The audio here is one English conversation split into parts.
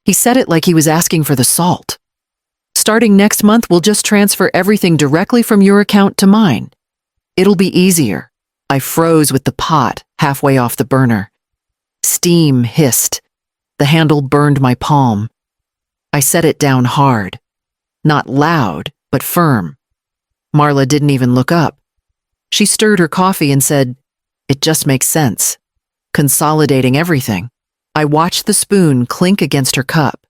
He said it like he was asking for the salt. Starting next month, we'll just transfer everything directly from your account to mine. It'll be easier. I froze with the pot halfway off the burner. Steam hissed. The handle burned my palm. I set it down hard. Not loud, but firm. Marla didn't even look up. She stirred her coffee and said, "It just makes sense. Consolidating everything." I watched the spoon clink against her cup.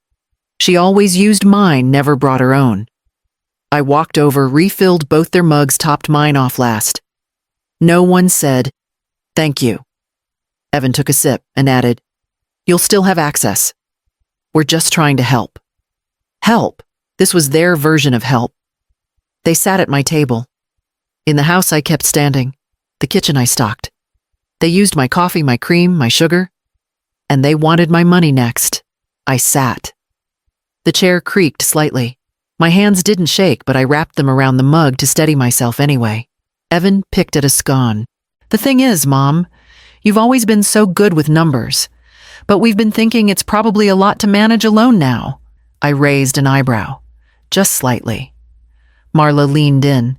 She always used mine, never brought her own. I walked over, refilled both their mugs, topped mine off last. No one said, "Thank you." Evan took a sip and added, "You'll still have access. We're just trying to help." Help? This was their version of help. They sat at my table. In the house I kept standing. The kitchen I stocked. They used my coffee, my cream, my sugar. And they wanted my money next. I sat. The chair creaked slightly. My hands didn't shake, but I wrapped them around the mug to steady myself anyway. Evan picked at a scone. "The thing is, Mom, you've always been so good with numbers, but we've been thinking it's probably a lot to manage alone now." I raised an eyebrow, just slightly. Marla leaned in.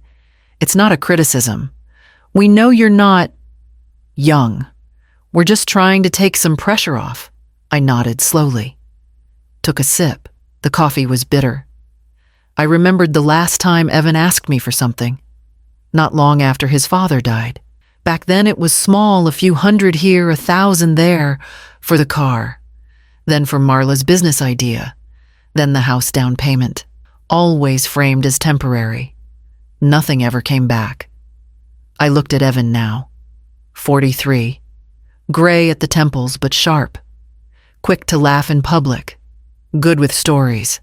"It's not a criticism. We know you're not young. We're just trying to take some pressure off." I nodded slowly. Took a sip. The coffee was bitter. I remembered the last time Evan asked me for something. Not long after his father died. Back then it was small, a few hundred here, 1,000 there, for the car. Then for Marla's business idea. Then the house down payment. Always framed as temporary. Nothing ever came back. I looked at Evan now. 43. Gray at the temples, but sharp. Quick to laugh in public. Good with stories.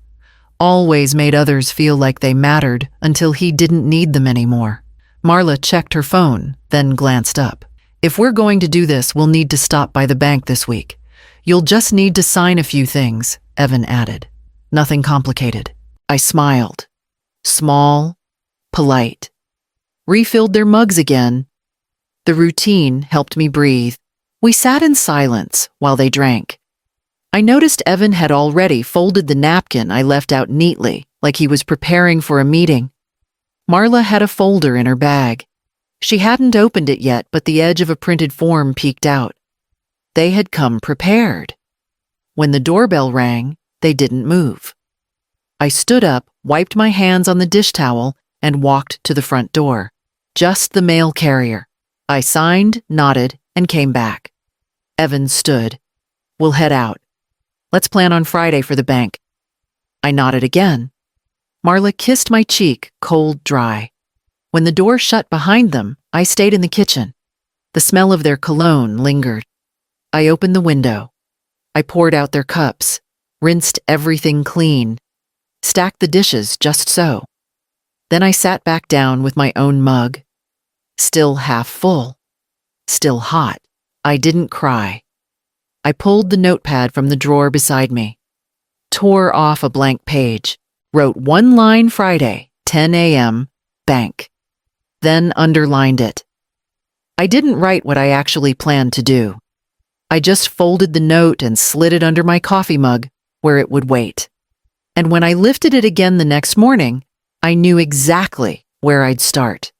Always made others feel like they mattered until he didn't need them anymore. Marla checked her phone, then glanced up. "If we're going to do this, we'll need to stop by the bank this week. You'll just need to sign a few things," Evan added. "Nothing complicated." I smiled. Small, polite. Refilled their mugs again. The routine helped me breathe. We sat in silence while they drank. I noticed Evan had already folded the napkin I left out neatly, like he was preparing for a meeting. Marla had a folder in her bag. She hadn't opened it yet, but the edge of a printed form peeked out. They had come prepared. When the doorbell rang, they didn't move. I stood up, wiped my hands on the dish towel, and walked to the front door. Just the mail carrier. I signed, nodded, and came back. Evan stood. "We'll head out. Let's plan on Friday for the bank." I nodded again. Marla kissed my cheek, cold, dry. When the door shut behind them, I stayed in the kitchen. The smell of their cologne lingered. I opened the window. I poured out their cups, rinsed everything clean, stacked the dishes just so. Then I sat back down with my own mug. Still half full. Still hot. I didn't cry. I pulled the notepad from the drawer beside me, tore off a blank page, wrote one line: Friday, 10 a.m., bank. Then underlined it. I didn't write what I actually planned to do. I just folded the note and slid it under my coffee mug where it would wait. And when I lifted it again the next morning, I knew exactly where I'd start.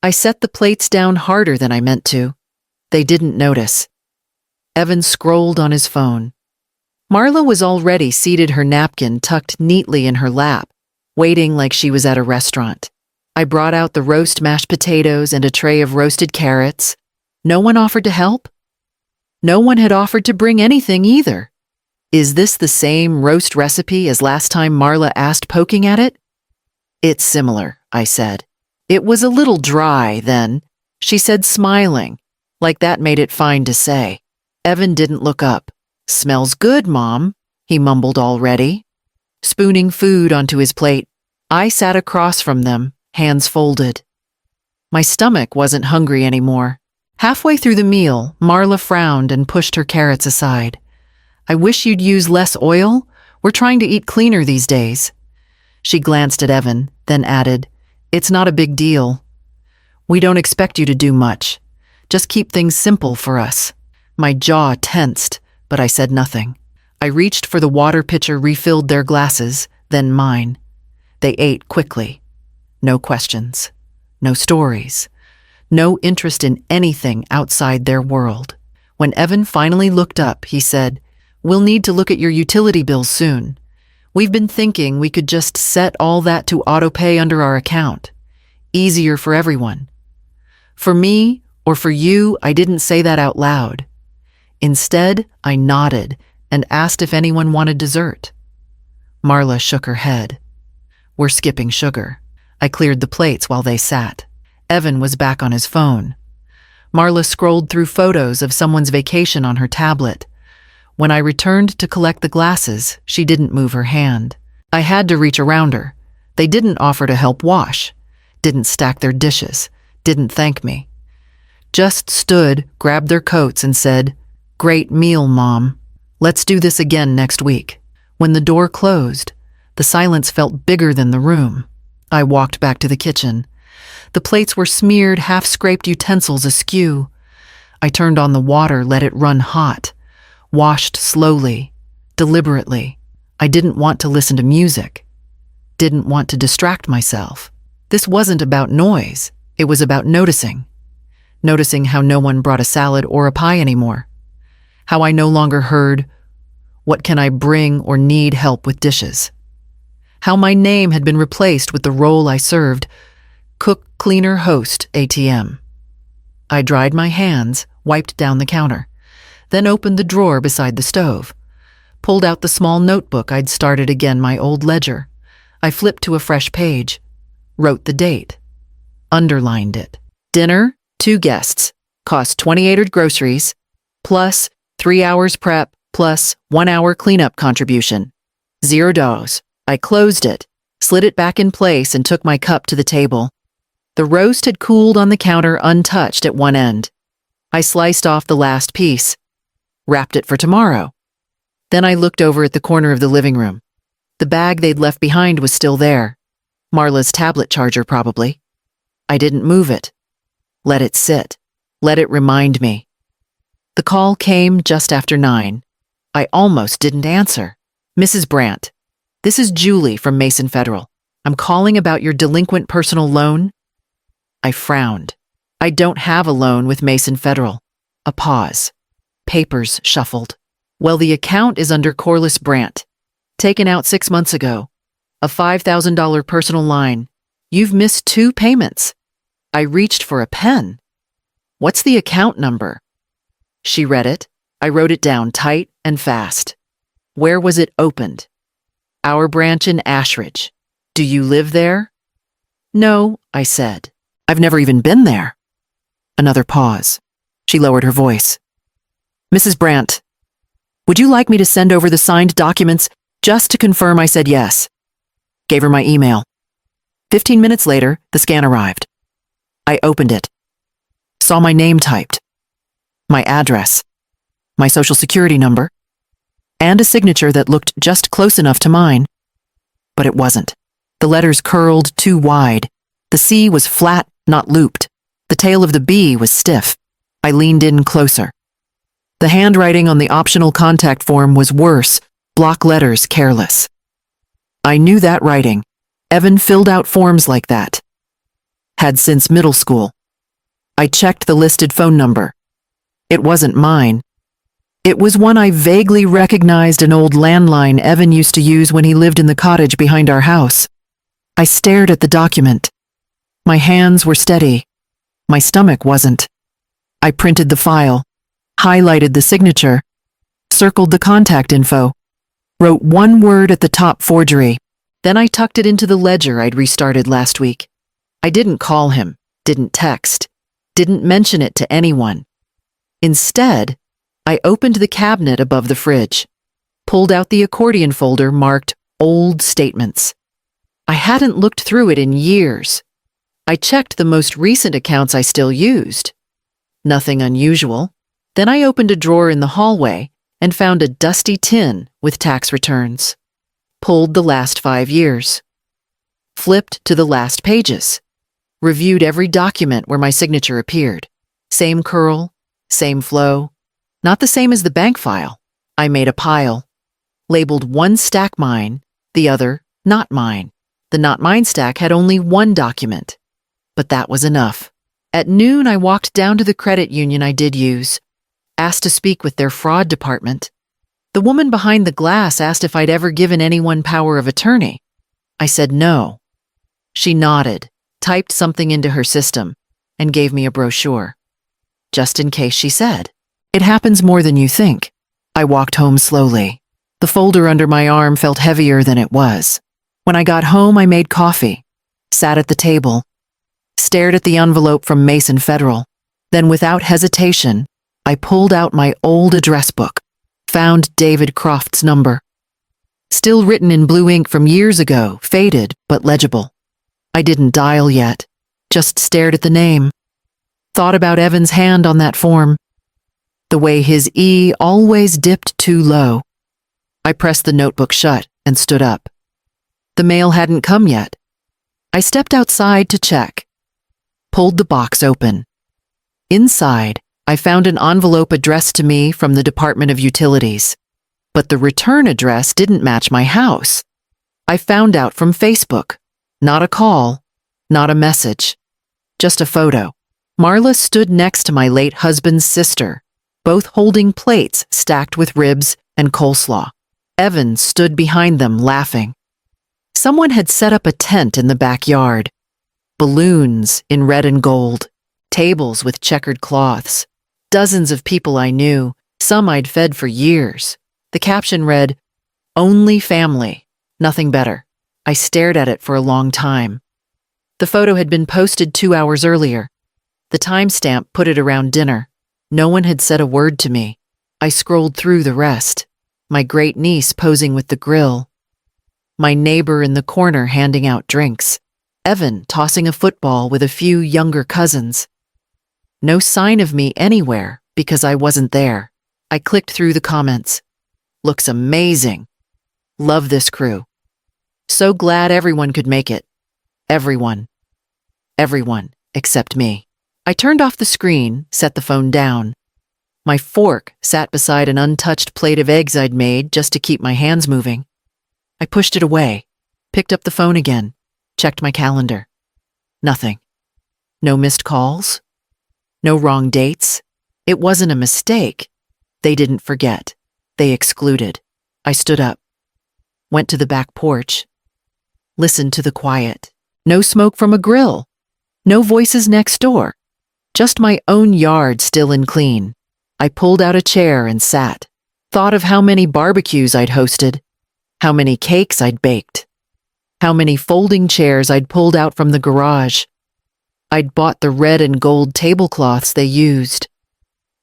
I set the plates down harder than I meant to. They didn't notice. Evan scrolled on his phone. Marla was already seated, her napkin tucked neatly in her lap, waiting like she was at a restaurant. I brought out the roast mashed potatoes and a tray of roasted carrots. No one offered to help? No one had offered to bring anything either. Is this the same roast recipe as last time Marla asked, poking at it? "It's similar," I said. "It was a little dry then," she said, smiling, like that made it fine to say. Evan didn't look up. "Smells good, Mom," he mumbled already. Spooning food onto his plate, I sat across from them, hands folded. My stomach wasn't hungry anymore. Halfway through the meal, Marla frowned and pushed her carrots aside. "I wish you'd use less oil. We're trying to eat cleaner these days." She glanced at Evan, then added, "It's not a big deal. We don't expect you to do much. Just keep things simple for us." My jaw tensed, but I said nothing. I reached for the water pitcher, refilled their glasses, then mine. They ate quickly. No questions. No stories. No interest in anything outside their world. When Evan finally looked up, he said, "We'll need to look at your utility bills soon. We've been thinking we could just set all that to auto-pay under our account. Easier for everyone." For me, or for you, I didn't say that out loud. Instead, I nodded and asked if anyone wanted dessert. Marla shook her head. "We're skipping sugar." I cleared the plates while they sat. Evan was back on his phone. Marla scrolled through photos of someone's vacation on her tablet. When I returned to collect the glasses, she didn't move her hand. I had to reach around her. They didn't offer to help wash, didn't stack their dishes, didn't thank me. Just stood, grabbed their coats and said, "Great meal, Mom. Let's do this again next week." When the door closed, the silence felt bigger than the room. I walked back to the kitchen. The plates were smeared, half-scraped utensils askew. I turned on the water, let it run hot. Washed slowly, deliberately. I didn't want to listen to music. Didn't want to distract myself. This wasn't about noise. It was about noticing. Noticing how no one brought a salad or a pie anymore. How I no longer heard, "What can I bring?" or "Need help with dishes." How my name had been replaced with the role I served, cook, cleaner, host, ATM. I dried my hands, wiped down the counter, then opened the drawer beside the stove, pulled out the small notebook I'd started again, my old ledger. I flipped to a fresh page, wrote the date, underlined it. Dinner, 2 guests, cost $28 groceries, plus 3 hours prep, plus 1 hour cleanup contribution. $0. I closed it, slid it back in place and took my cup to the table. The roast had cooled on the counter untouched at one end. I sliced off the last piece, wrapped it for tomorrow. Then I looked over at the corner of the living room. The bag they'd left behind was still there. Marla's tablet charger, probably. I didn't move it. Let it sit. Let it remind me. The call came just after 9. I almost didn't answer. "Mrs. Brandt, this is Julie from Mason Federal. I'm calling about your delinquent personal loan." I frowned. "I don't have a loan with Mason Federal." A pause. Papers shuffled. "Well, the account is under Corliss Brandt. Taken out 6 months ago. A $5,000 personal line. You've missed 2 payments." I reached for a pen. "What's the account number?" She read it. I wrote it down tight and fast. "Where was it opened?" "Our branch in Ashridge." "Do you live there?" "No," I said. "I've never even been there." Another pause. She lowered her voice. "Mrs. Brandt, would you like me to send over the signed documents just to confirm I said yes?" Gave her my email. 15 minutes later, the scan arrived. I opened it. Saw my name typed, my address, my social security number, and a signature that looked just close enough to mine. But it wasn't. The letters curled too wide. The C was flat, not looped. The tail of the B was stiff. I leaned in closer. The handwriting on the optional contact form was worse, block letters careless. I knew that writing. Evan filled out forms like that. Had since middle school. I checked the listed phone number. It wasn't mine. It was one I vaguely recognized, an old landline Evan used to use when he lived in the cottage behind our house. I stared at the document. My hands were steady. My stomach wasn't. I printed the file, highlighted the signature, circled the contact info, wrote one word at the top, forgery. Then I tucked it into the ledger I'd restarted last week. I didn't call him, didn't text, didn't mention it to anyone. Instead, I opened the cabinet above the fridge, pulled out the accordion folder marked Old Statements. I hadn't looked through it in years. I checked the most recent accounts I still used. Nothing unusual. Then I opened a drawer in the hallway and found a dusty tin with tax returns. Pulled the last 5 years. Flipped to the last pages. Reviewed every document where my signature appeared. Same curl, same flow. Not the same as the bank file. I made a pile. labeled one stack mine, the other not mine. The not mine stack had only one document. But that was enough. At noon, I walked down to the credit union I did use, asked to speak with their fraud department. The woman behind the glass asked if I'd ever given anyone power of attorney. I said no. She nodded, typed something into her system, and gave me a brochure. Just in case, she said. It happens more than you think. I walked home slowly. The folder under my arm felt heavier than it was. When I got home, I made coffee, sat at the table, stared at the envelope from Mason Federal. Then, without hesitation, I pulled out my old address book, found David Croft's number. Still written in blue ink from years ago, faded but legible. I didn't dial yet, just stared at the name. Thought about Evan's hand on that form. The way his E always dipped too low. I pressed the notebook shut and stood up. The mail hadn't come yet. I stepped outside to check. Pulled the box open. Inside, I found an envelope addressed to me from the Department of Utilities. But the return address didn't match my house. I found out from Facebook. Not a call, not a message. Just a photo. Marla stood next to my late husband's sister, both holding plates stacked with ribs and coleslaw. Evan stood behind them, laughing. Someone had set up a tent in the backyard. Balloons in red and gold, tables with checkered cloths, dozens of people I knew, some I'd fed for years. The caption read, "Only family, nothing better." I stared at it for a long time. The photo had been posted 2 hours earlier. The timestamp put it around dinner. No one had said a word to me. I scrolled through the rest. My great niece posing with the grill. My neighbor in the corner handing out drinks. Evan tossing a football with a few younger cousins. No sign of me anywhere because I wasn't there. I clicked through the comments. Looks amazing. Love this crew. So glad everyone could make it. Everyone. Everyone except me. I turned off the screen, set the phone down. My fork sat beside an untouched plate of eggs I'd made just to keep my hands moving. I pushed it away, picked up the phone again, checked my calendar. Nothing. No missed calls. No wrong dates. It wasn't a mistake. They didn't forget. They excluded. I stood up, went to the back porch, listened to the quiet. No smoke from a grill. No voices next door. Just my own yard still and clean. I pulled out a chair and sat. Thought of how many barbecues I'd hosted, how many cakes I'd baked, how many folding chairs I'd pulled out from the garage. I'd bought the red and gold tablecloths they used.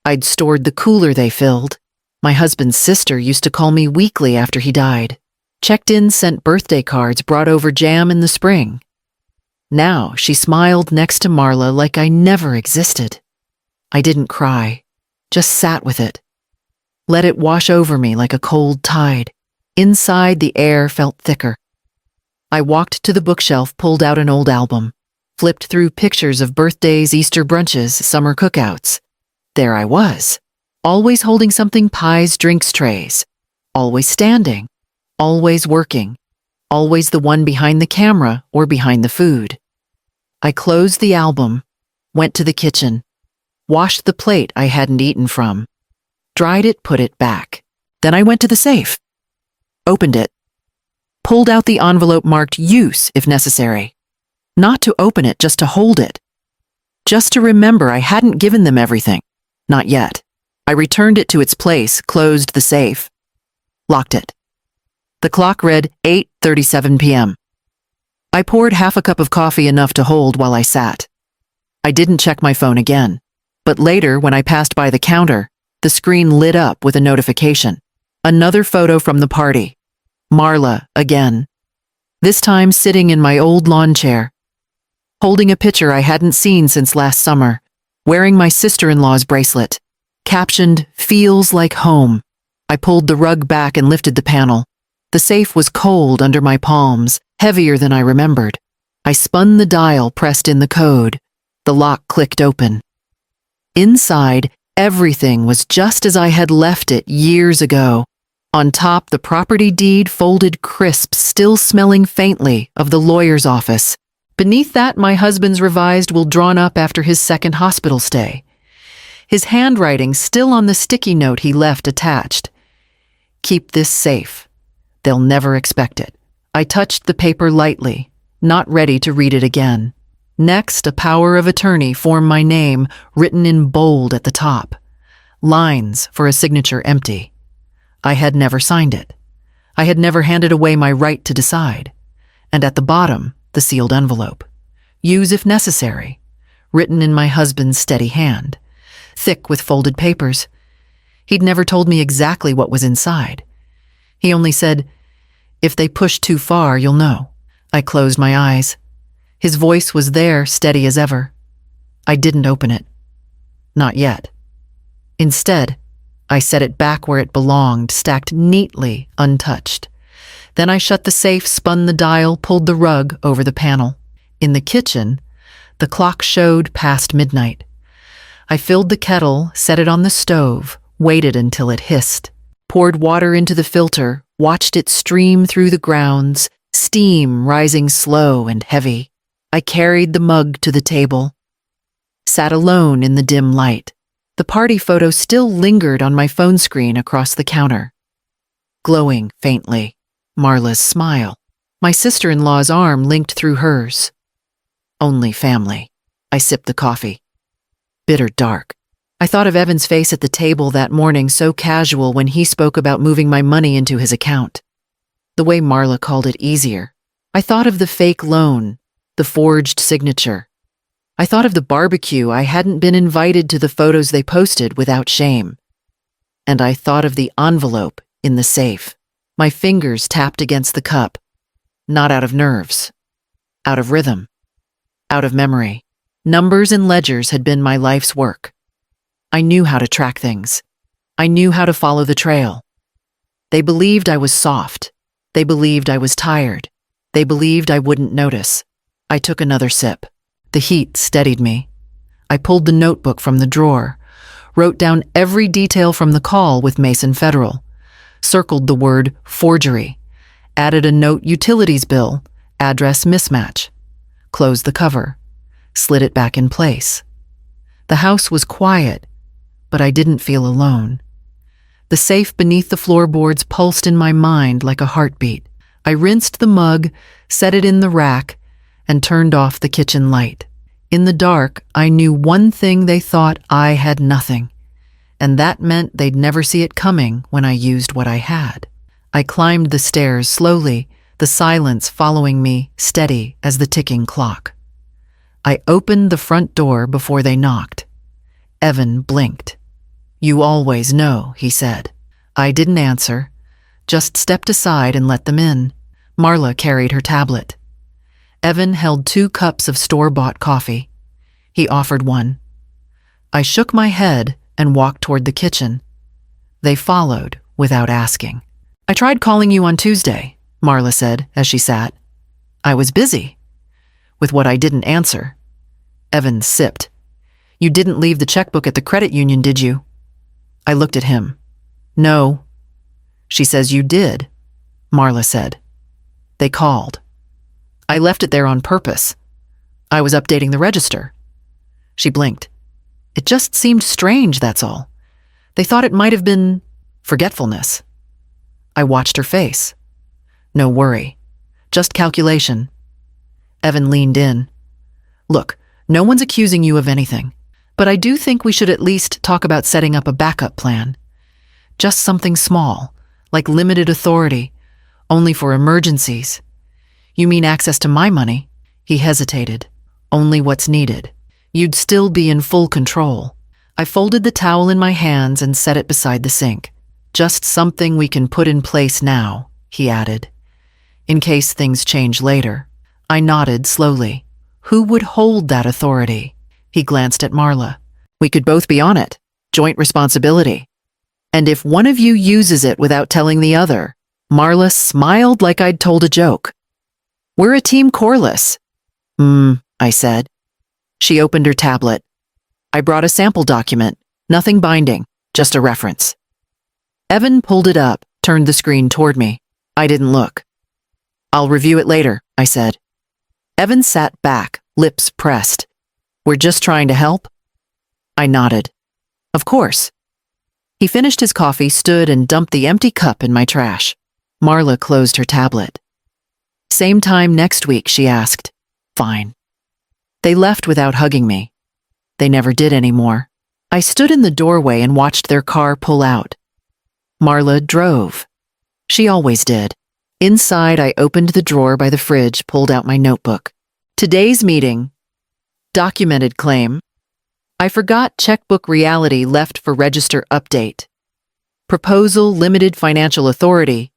I'd stored the cooler they filled. My husband's sister used to call me weekly after he died. Checked in, sent birthday cards, brought over jam in the spring. Now she smiled next to Marla like I never existed. I didn't cry, just sat with it. Let it wash over me like a cold tide. Inside, the air felt thicker. I walked to the bookshelf, pulled out an old album, flipped through pictures of birthdays, Easter brunches, summer cookouts. There I was, always holding something, pies, drinks, trays, always standing, always working, always the one behind the camera or behind the food. I closed the album, went to the kitchen, washed the plate I hadn't eaten from, dried it, put it back. Then I went to the safe, opened it, pulled out the envelope marked use if necessary. Not to open it, just to hold it. Just to remember I hadn't given them everything. Not yet. I returned it to its place, closed the safe, locked it. The clock read 8:37 p.m. I poured half a cup of coffee, enough to hold while I sat. I didn't check my phone again, but later when I passed by the counter, the screen lit up with a notification. Another photo from the party. Marla again. This time sitting in my old lawn chair, holding a picture I hadn't seen since last summer, wearing my sister-in-law's bracelet. Captioned, "Feels like home." I pulled the rug back and lifted the panel. The safe was cold under my palms, heavier than I remembered. I spun the dial, pressed in the code. The lock clicked open. Inside, everything was just as I had left it years ago. On top, the property deed folded crisp, still smelling faintly of the lawyer's office. Beneath that, my husband's revised will drawn up after his second hospital stay. His handwriting still on the sticky note he left attached. Keep this safe. They'll never expect it. I touched the paper lightly, not ready to read it again. Next, a power of attorney formed my name, written in bold at the top. Lines for a signature empty. I had never signed it. I had never handed away my right to decide. And at the bottom, the sealed envelope. Use if necessary. Written in my husband's steady hand. Thick with folded papers. He'd never told me exactly what was inside. He only said, "If they push too far, you'll know." I closed my eyes. His voice was there, steady as ever. I didn't open it. Not yet. Instead, I set it back where it belonged, stacked neatly, untouched. Then I shut the safe, spun the dial, pulled the rug over the panel. In the kitchen, the clock showed past midnight. I filled the kettle, set it on the stove, waited until it hissed, poured water into the filter, watched it stream through the grounds, steam rising slow and heavy. I carried the mug to the table, sat alone in the dim light. The party photo still lingered on my phone screen across the counter. Glowing faintly, Marla's smile. My sister-in-law's arm linked through hers. Only family. I sipped the coffee. Bitter dark. I thought of Evan's face at the table that morning, so casual when he spoke about moving my money into his account. The way Marla called it easier. I thought of the fake loan, the forged signature. I thought of the barbecue I hadn't been invited to, the photos they posted without shame. And I thought of the envelope in the safe. My fingers tapped against the cup. Not out of nerves. Out of rhythm. Out of memory. Numbers and ledgers had been my life's work. I knew how to track things. I knew how to follow the trail. They believed I was soft. They believed I was tired. They believed I wouldn't notice. I took another sip. The heat steadied me. I pulled the notebook from the drawer, wrote down every detail from the call with Mason Federal, circled the word forgery, added a note utilities bill, address mismatch, closed the cover, slid it back in place. The house was quiet, but I didn't feel alone. The safe beneath the floorboards pulsed in my mind like a heartbeat. I rinsed the mug, set it in the rack, and turned off the kitchen light. In the dark, I knew one thing: they thought I had nothing, and that meant they'd never see it coming when I used what I had. I climbed the stairs slowly, the silence following me, steady as the ticking clock. I opened the front door before they knocked. Evan blinked. "You always know," he said. I didn't answer, just stepped aside and let them in. Marla carried her tablet. Evan held 2 cups of store-bought coffee. He offered one. I shook my head and walked toward the kitchen. They followed without asking. "I tried calling you on Tuesday," Marla said as she sat. "I was busy." With what I didn't answer. Evan sipped. "You didn't leave the checkbook at the credit union, did you?" I looked at him. "No." "She says you did," Marla said. "They called. I left it there on purpose. I was updating the register." She blinked. "It just seemed strange, that's all. They thought it might have been forgetfulness." I watched her face. "No worry. Just calculation." Evan leaned in. "Look, no one's accusing you of anything, but I do think we should at least talk about setting up a backup plan. Just something small, like limited authority, only for emergencies." "You mean access to my money?" He hesitated. "Only what's needed. You'd still be in full control." I folded the towel in my hands and set it beside the sink. "Just something we can put in place now," he added, "in case things change later." I nodded slowly. "Who would hold that authority?" He glanced at Marla. "We could both be on it. Joint responsibility. And if one of you uses it without telling the other," Marla smiled like I'd told a joke. "We're a team Corliss." I said. She opened her tablet. "I brought a sample document. Nothing binding, just a reference." Evan pulled it up, turned the screen toward me. I didn't look. "I'll review it later," I said. Evan sat back, lips pressed. "We're just trying to help?" I nodded. "Of course." He finished his coffee, stood, and dumped the empty cup in my trash. Marla closed her tablet. "Same time next week," she asked. "Fine." They left without hugging me. They never did anymore. I stood in the doorway and watched their car pull out. Marla drove. She always did. Inside, I opened the drawer by the fridge, pulled out my notebook. Today's meeting. Documented claim. I forgot checkbook reality left for register update. Proposal limited financial authority.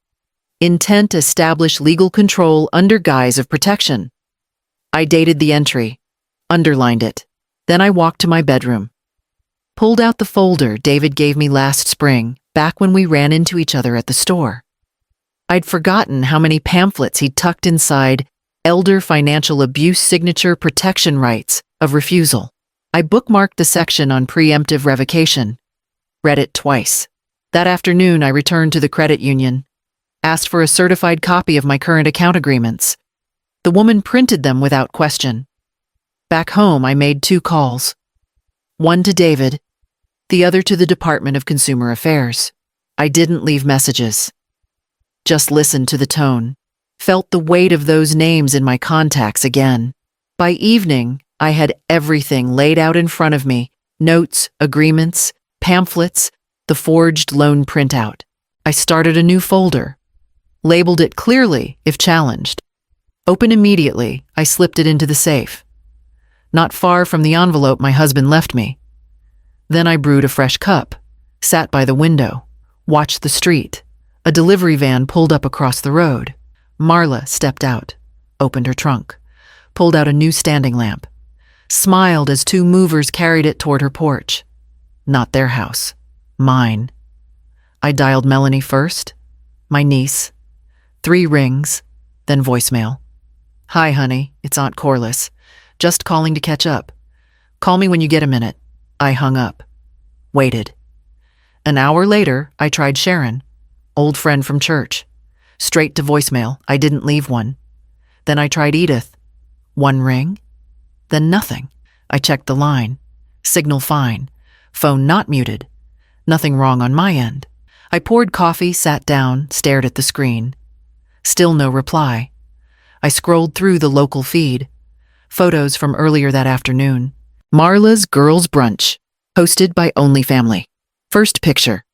Intent establish legal control under guise of protection. I dated the entry, underlined it. Then I walked to my bedroom. Pulled out the folder David gave me last spring, back when we ran into each other at the store. I'd forgotten how many pamphlets he'd tucked inside Elder Financial Abuse Signature Protection Rights of Refusal. I bookmarked the section on preemptive revocation. Read it twice. That afternoon, I returned to the credit union. Asked for a certified copy of my current account agreements. The woman printed them without question. Back home, I made 2 calls. One to David, the other to the Department of Consumer Affairs. I didn't leave messages. Just listened to the tone. Felt the weight of those names in my contacts again. By evening, I had everything laid out in front of me. Notes, agreements, pamphlets, the forged loan printout. I started a new folder. Labeled it clearly if challenged. Open immediately, I slipped it into the safe. Not far from the envelope my husband left me. Then I brewed a fresh cup, sat by the window, watched the street. A delivery van pulled up across the road. Marla stepped out, opened her trunk, pulled out a new standing lamp, smiled as 2 movers carried it toward her porch. Not their house, mine. I dialed Melanie first, my niece. 3 rings, then voicemail. "Hi, honey, it's Aunt Corliss. Just calling to catch up. Call me when you get a minute." I hung up. Waited. An hour later, I tried Sharon, old friend from church. Straight to voicemail, I didn't leave one. Then I tried Edith. 1 ring, then nothing. I checked the line. Signal fine. Phone not muted. Nothing wrong on my end. I poured coffee, sat down, stared at the screen. Still no reply. I scrolled through the local feed. Photos from earlier that afternoon. Marla's Girls Brunch, hosted by Only Family. First picture.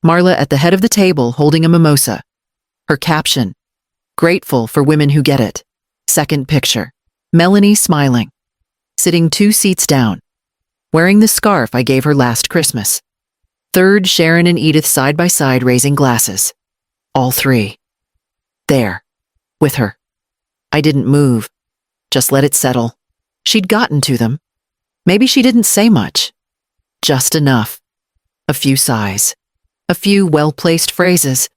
Marla at the head of the table holding a mimosa. Her caption, "Grateful for women who get it." Second picture. Melanie smiling, sitting 2 seats down, wearing the scarf I gave her last Christmas. Third, Sharon and Edith side by side raising glasses. All 3. There, with her. I didn't move, just let it settle. She'd gotten to them. Maybe she didn't say much. Just enough. A few sighs. A few well-placed phrases.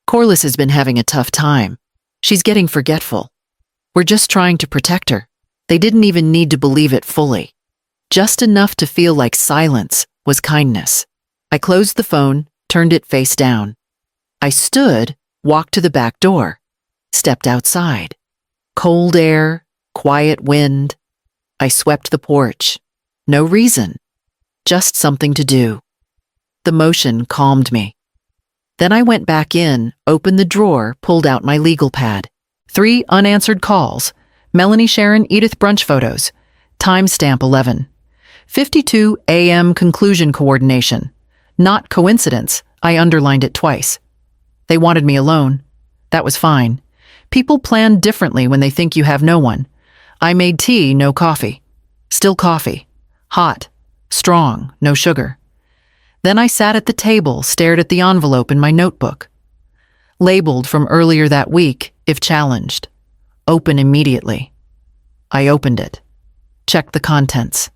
Corliss has been having a tough time. She's getting forgetful. We're just trying to protect her. They didn't even need to believe it fully. Just enough to feel like silence was kindness. I closed the phone, turned it face down. I stood, walked to the back door, stepped outside. Cold air, quiet wind. I swept the porch. No reason, just something to do. The motion calmed me. Then I went back in, opened the drawer, pulled out my legal pad. 3 unanswered calls. Melanie, Sharon, Edith brunch photos. Timestamp 11:52 a.m. conclusion coordination. Not coincidence, I underlined it twice. They wanted me alone. That was fine. People plan differently when they think you have no one. I made tea, no coffee. Still coffee. Hot. Strong, no sugar. Then I sat at the table, stared at the envelope in my notebook. Labeled from earlier that week, if challenged. Open immediately. I opened it. Checked the contents.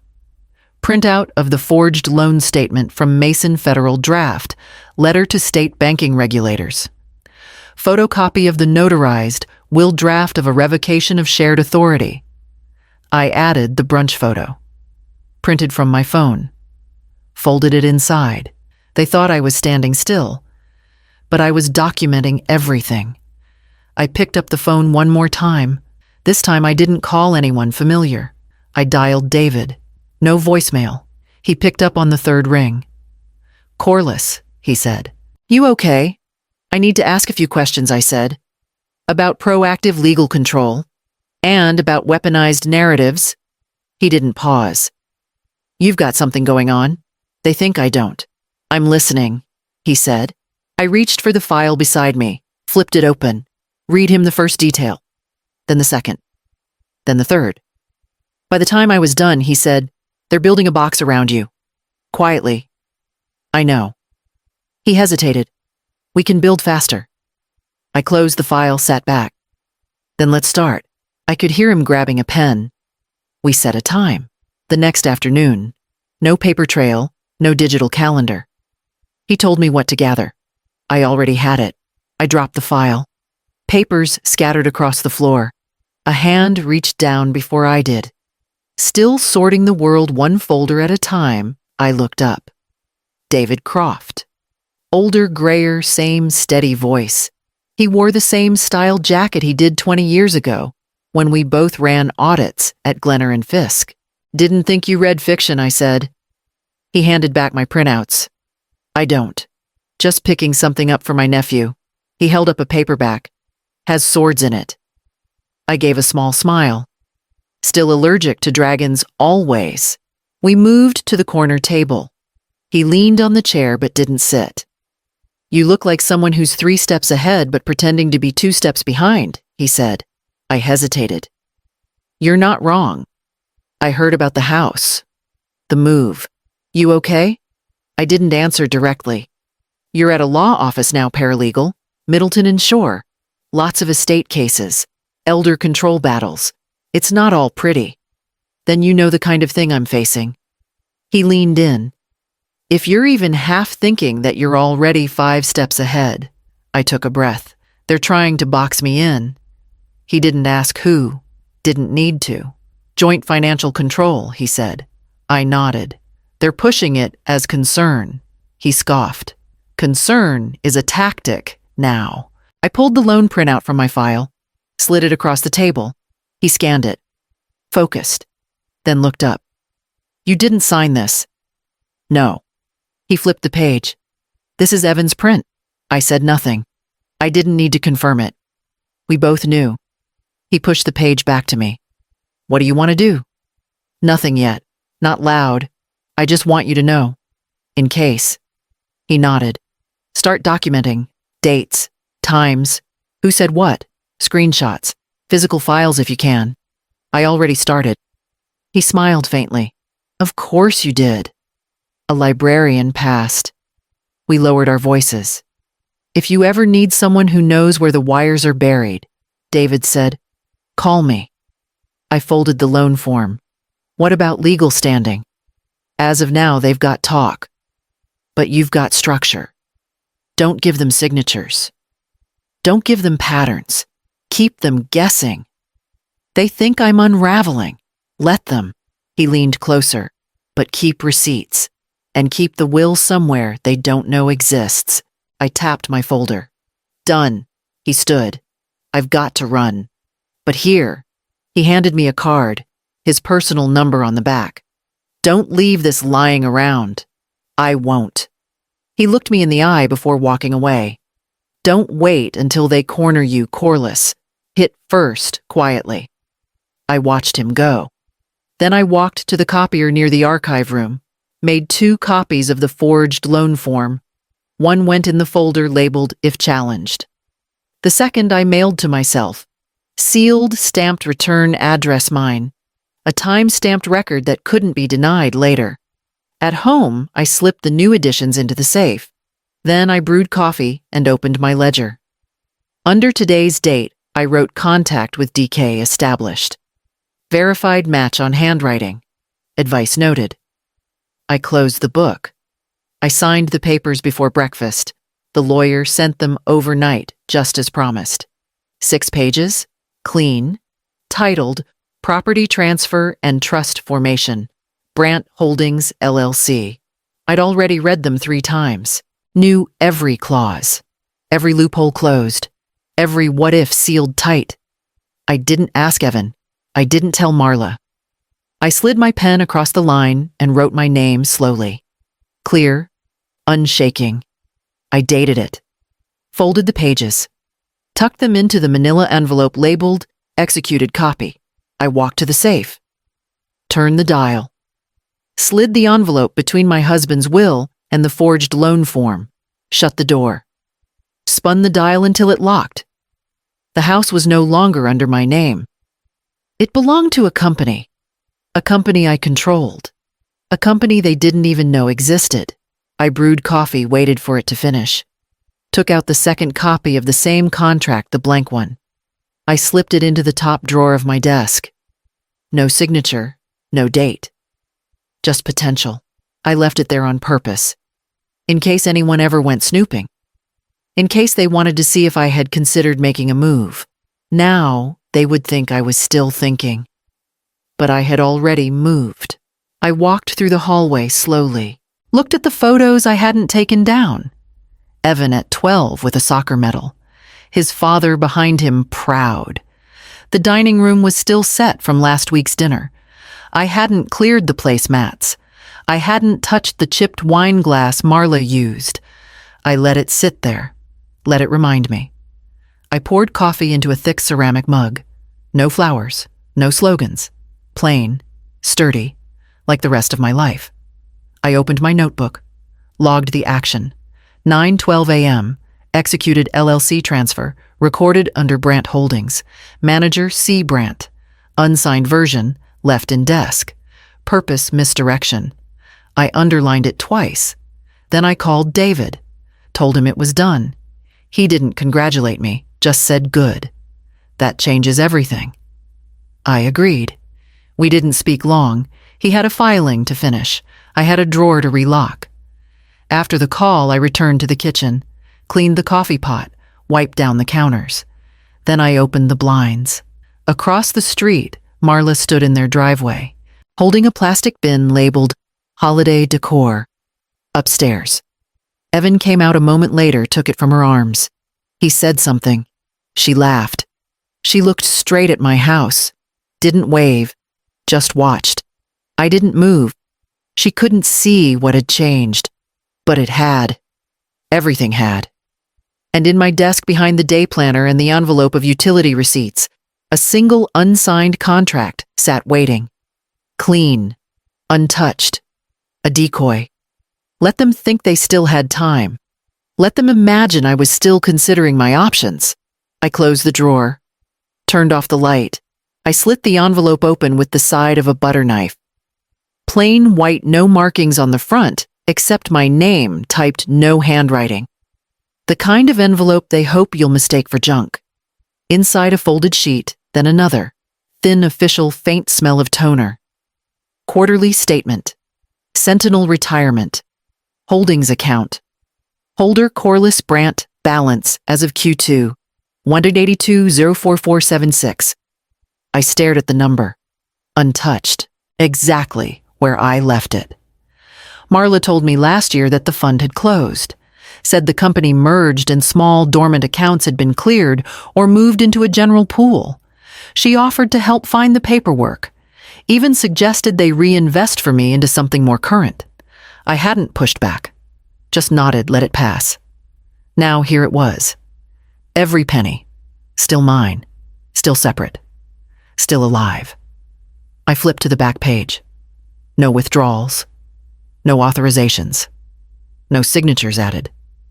Printout of the forged loan statement from Mason Federal Draft, letter to state banking regulators. Photocopy of the notarized will draft of a revocation of shared authority. I added the brunch photo. Printed from my phone. Folded it inside. They thought I was standing still. but I was documenting everything. I picked up the phone one more time. This time I didn't call anyone familiar. I dialed David. No voicemail. He picked up on the third ring. "Corliss," he said. "You okay?" "I need to ask a few questions," I said. "About proactive legal control and about weaponized narratives." He didn't pause. "You've got something going on. They think I don't." "I'm listening," he said. I reached for the file beside me, flipped it open. Read him the first detail, then the second, then the third. By the time I was done, he said, "They're building a box around you." Quietly. "I know." He hesitated. "We can build faster." I closed the file, sat back. "Then let's start." I could hear him grabbing a pen. We set a time. The next afternoon. No paper trail, no digital calendar. He told me what to gather. I already had it. I dropped the file. Papers scattered across the floor. A hand reached down before I did. Still sorting the world one folder at a time, I looked up. David Croft. Older, grayer, same steady voice. He wore the same style jacket he did 20 years ago, when we both ran audits at Glenner and Fisk. "Didn't think you read fiction," I said. He handed back my printouts. "I don't. Just picking something up for my nephew." He held up a paperback. "Has swords in it." I gave a small smile. "Still allergic to dragons always." We moved to the corner table. He leaned on the chair but didn't sit. "You look like someone who's 3 steps ahead but pretending to be 2 steps behind," he said. I hesitated. "You're not wrong. I heard about the house. The move. You okay?" I didn't answer directly. "You're at a law office now, paralegal. Middleton and Shore. Lots of estate cases. Elder control battles. It's not all pretty. Then you know the kind of thing I'm facing." He leaned in. "If you're even half thinking that you're already 5 steps ahead." I took a breath. "They're trying to box me in." He didn't ask who. Didn't need to. "Joint financial control," he said. I nodded. "They're pushing it as concern." He scoffed. "Concern is a tactic now." I pulled the loan printout from my file, slid it across the table. He scanned it. Focused. Then looked up. "You didn't sign this." "No." He flipped the page. "This is Evan's print." I said nothing. I didn't need to confirm it. We both knew. He pushed the page back to me. "What do you want to do?" "Nothing yet. Not loud. I just want you to know. In case." He nodded. "Start documenting. Dates. Times. Who said what. Screenshots. Physical files if you can." I already started. He smiled faintly. "Of course you did." A librarian passed. We lowered our voices. "If you ever need someone who knows where the wires are buried," David said, "call me." I folded the loan form. "What about legal standing?" "As of now, they've got talk. But you've got structure. Don't give them signatures. Don't give them patterns. Keep them guessing. They think I'm unraveling. Let them." He leaned closer. "But keep receipts. And keep the will somewhere they don't know exists." I tapped my folder. "Done." He stood. "I've got to run. But here." He handed me a card, his personal number on the back. "Don't leave this lying around." "I won't." He looked me in the eye before walking away. "Don't wait until they corner you, Corliss. Hit first, quietly." I watched him go. Then I walked to the copier near the archive room, made 2 copies of the forged loan form. One went in the folder labeled "If Challenged." The second I mailed to myself. Sealed, stamped return address mine. A time-stamped record that couldn't be denied later. At home, I slipped the new editions into the safe. Then I brewed coffee and opened my ledger. Under today's date, I wrote "Contact with DK established." Verified match on handwriting. Advice noted. I closed the book. I signed the papers before breakfast. The lawyer sent them overnight, just as promised. 6 pages, clean, titled "Property Transfer and Trust Formation, Brandt Holdings, LLC." I'd already read them 3 times, knew every clause. Every loophole closed. Every what if sealed tight. I didn't ask Evan. I didn't tell Marla. I slid my pen across the line and wrote my name slowly. Clear, unshaking. I dated it. Folded the pages. Tucked them into the manila envelope labeled executed copy. I walked to the safe. Turned the dial. Slid the envelope between my husband's will and the forged loan form. Shut the door. Spun the dial until it locked. The house was no longer under my name. It belonged to a company I controlled, a company they didn't even know existed. I brewed coffee, waited for it to finish. Took out the second copy of the same contract, the blank one. I slipped it into the top drawer of my desk. No signature, no date. Just potential. I left it there on purpose. In case anyone ever went snooping. In case they wanted to see if I had considered making a move. Now, they would think I was still thinking. But I had already moved. I walked through the hallway slowly, looked at the photos I hadn't taken down. Evan at 12 with a soccer medal. His father behind him, proud. The dining room was still set from last week's dinner. I hadn't cleared the placemats. I hadn't touched the chipped wine glass Marla used. I let it sit there, let it remind me. I poured coffee into a thick ceramic mug. No flowers, no slogans. Plain, sturdy, like the rest of my life. I opened my notebook, logged the action. 9:12 a.m., executed LLC transfer, recorded under Brandt Holdings. Manager C. Brandt. Unsigned version, left in desk. Purpose misdirection. I underlined it twice. Then I called David, told him it was done. He didn't congratulate me, just said good. That changes everything. I agreed. We didn't speak long. He had a filing to finish. I had a drawer to relock. After the call, I returned to the kitchen, cleaned the coffee pot, wiped down the counters. Then I opened the blinds. Across the street, Marla stood in their driveway, holding a plastic bin labeled Holiday Decor. Upstairs. Evan came out a moment later, took it from her arms. He said something. She laughed. She looked straight at my house. Didn't wave. Just watched. I didn't move. She couldn't see what had changed. But it had. Everything had. And in my desk behind the day planner and the envelope of utility receipts, a single unsigned contract sat waiting. Clean. Untouched. A decoy. Let them think they still had time. Let them imagine I was still considering my options. I closed the drawer. Turned off the light. I slit the envelope open with the side of a butter knife. Plain white, no markings on the front, except my name typed no handwriting. The kind of envelope they hope you'll mistake for junk. Inside a folded sheet, then another. Thin official, faint smell of toner. Quarterly statement. Sentinel retirement. Holdings account. Holder Corliss Brandt, balance as of Q2, 182,04476. I stared at the number. Untouched. Exactly where I left it. Marla told me last year that the fund had closed. Said the company merged and small dormant accounts had been cleared or moved into a general pool. She offered to help find the paperwork. Even suggested they reinvest for me into something more current. I hadn't pushed back. Just nodded, let it pass. Now here it was. Every penny. Still mine. Still separate. Still alive. I flipped to the back page. No withdrawals. No authorizations. No signatures added.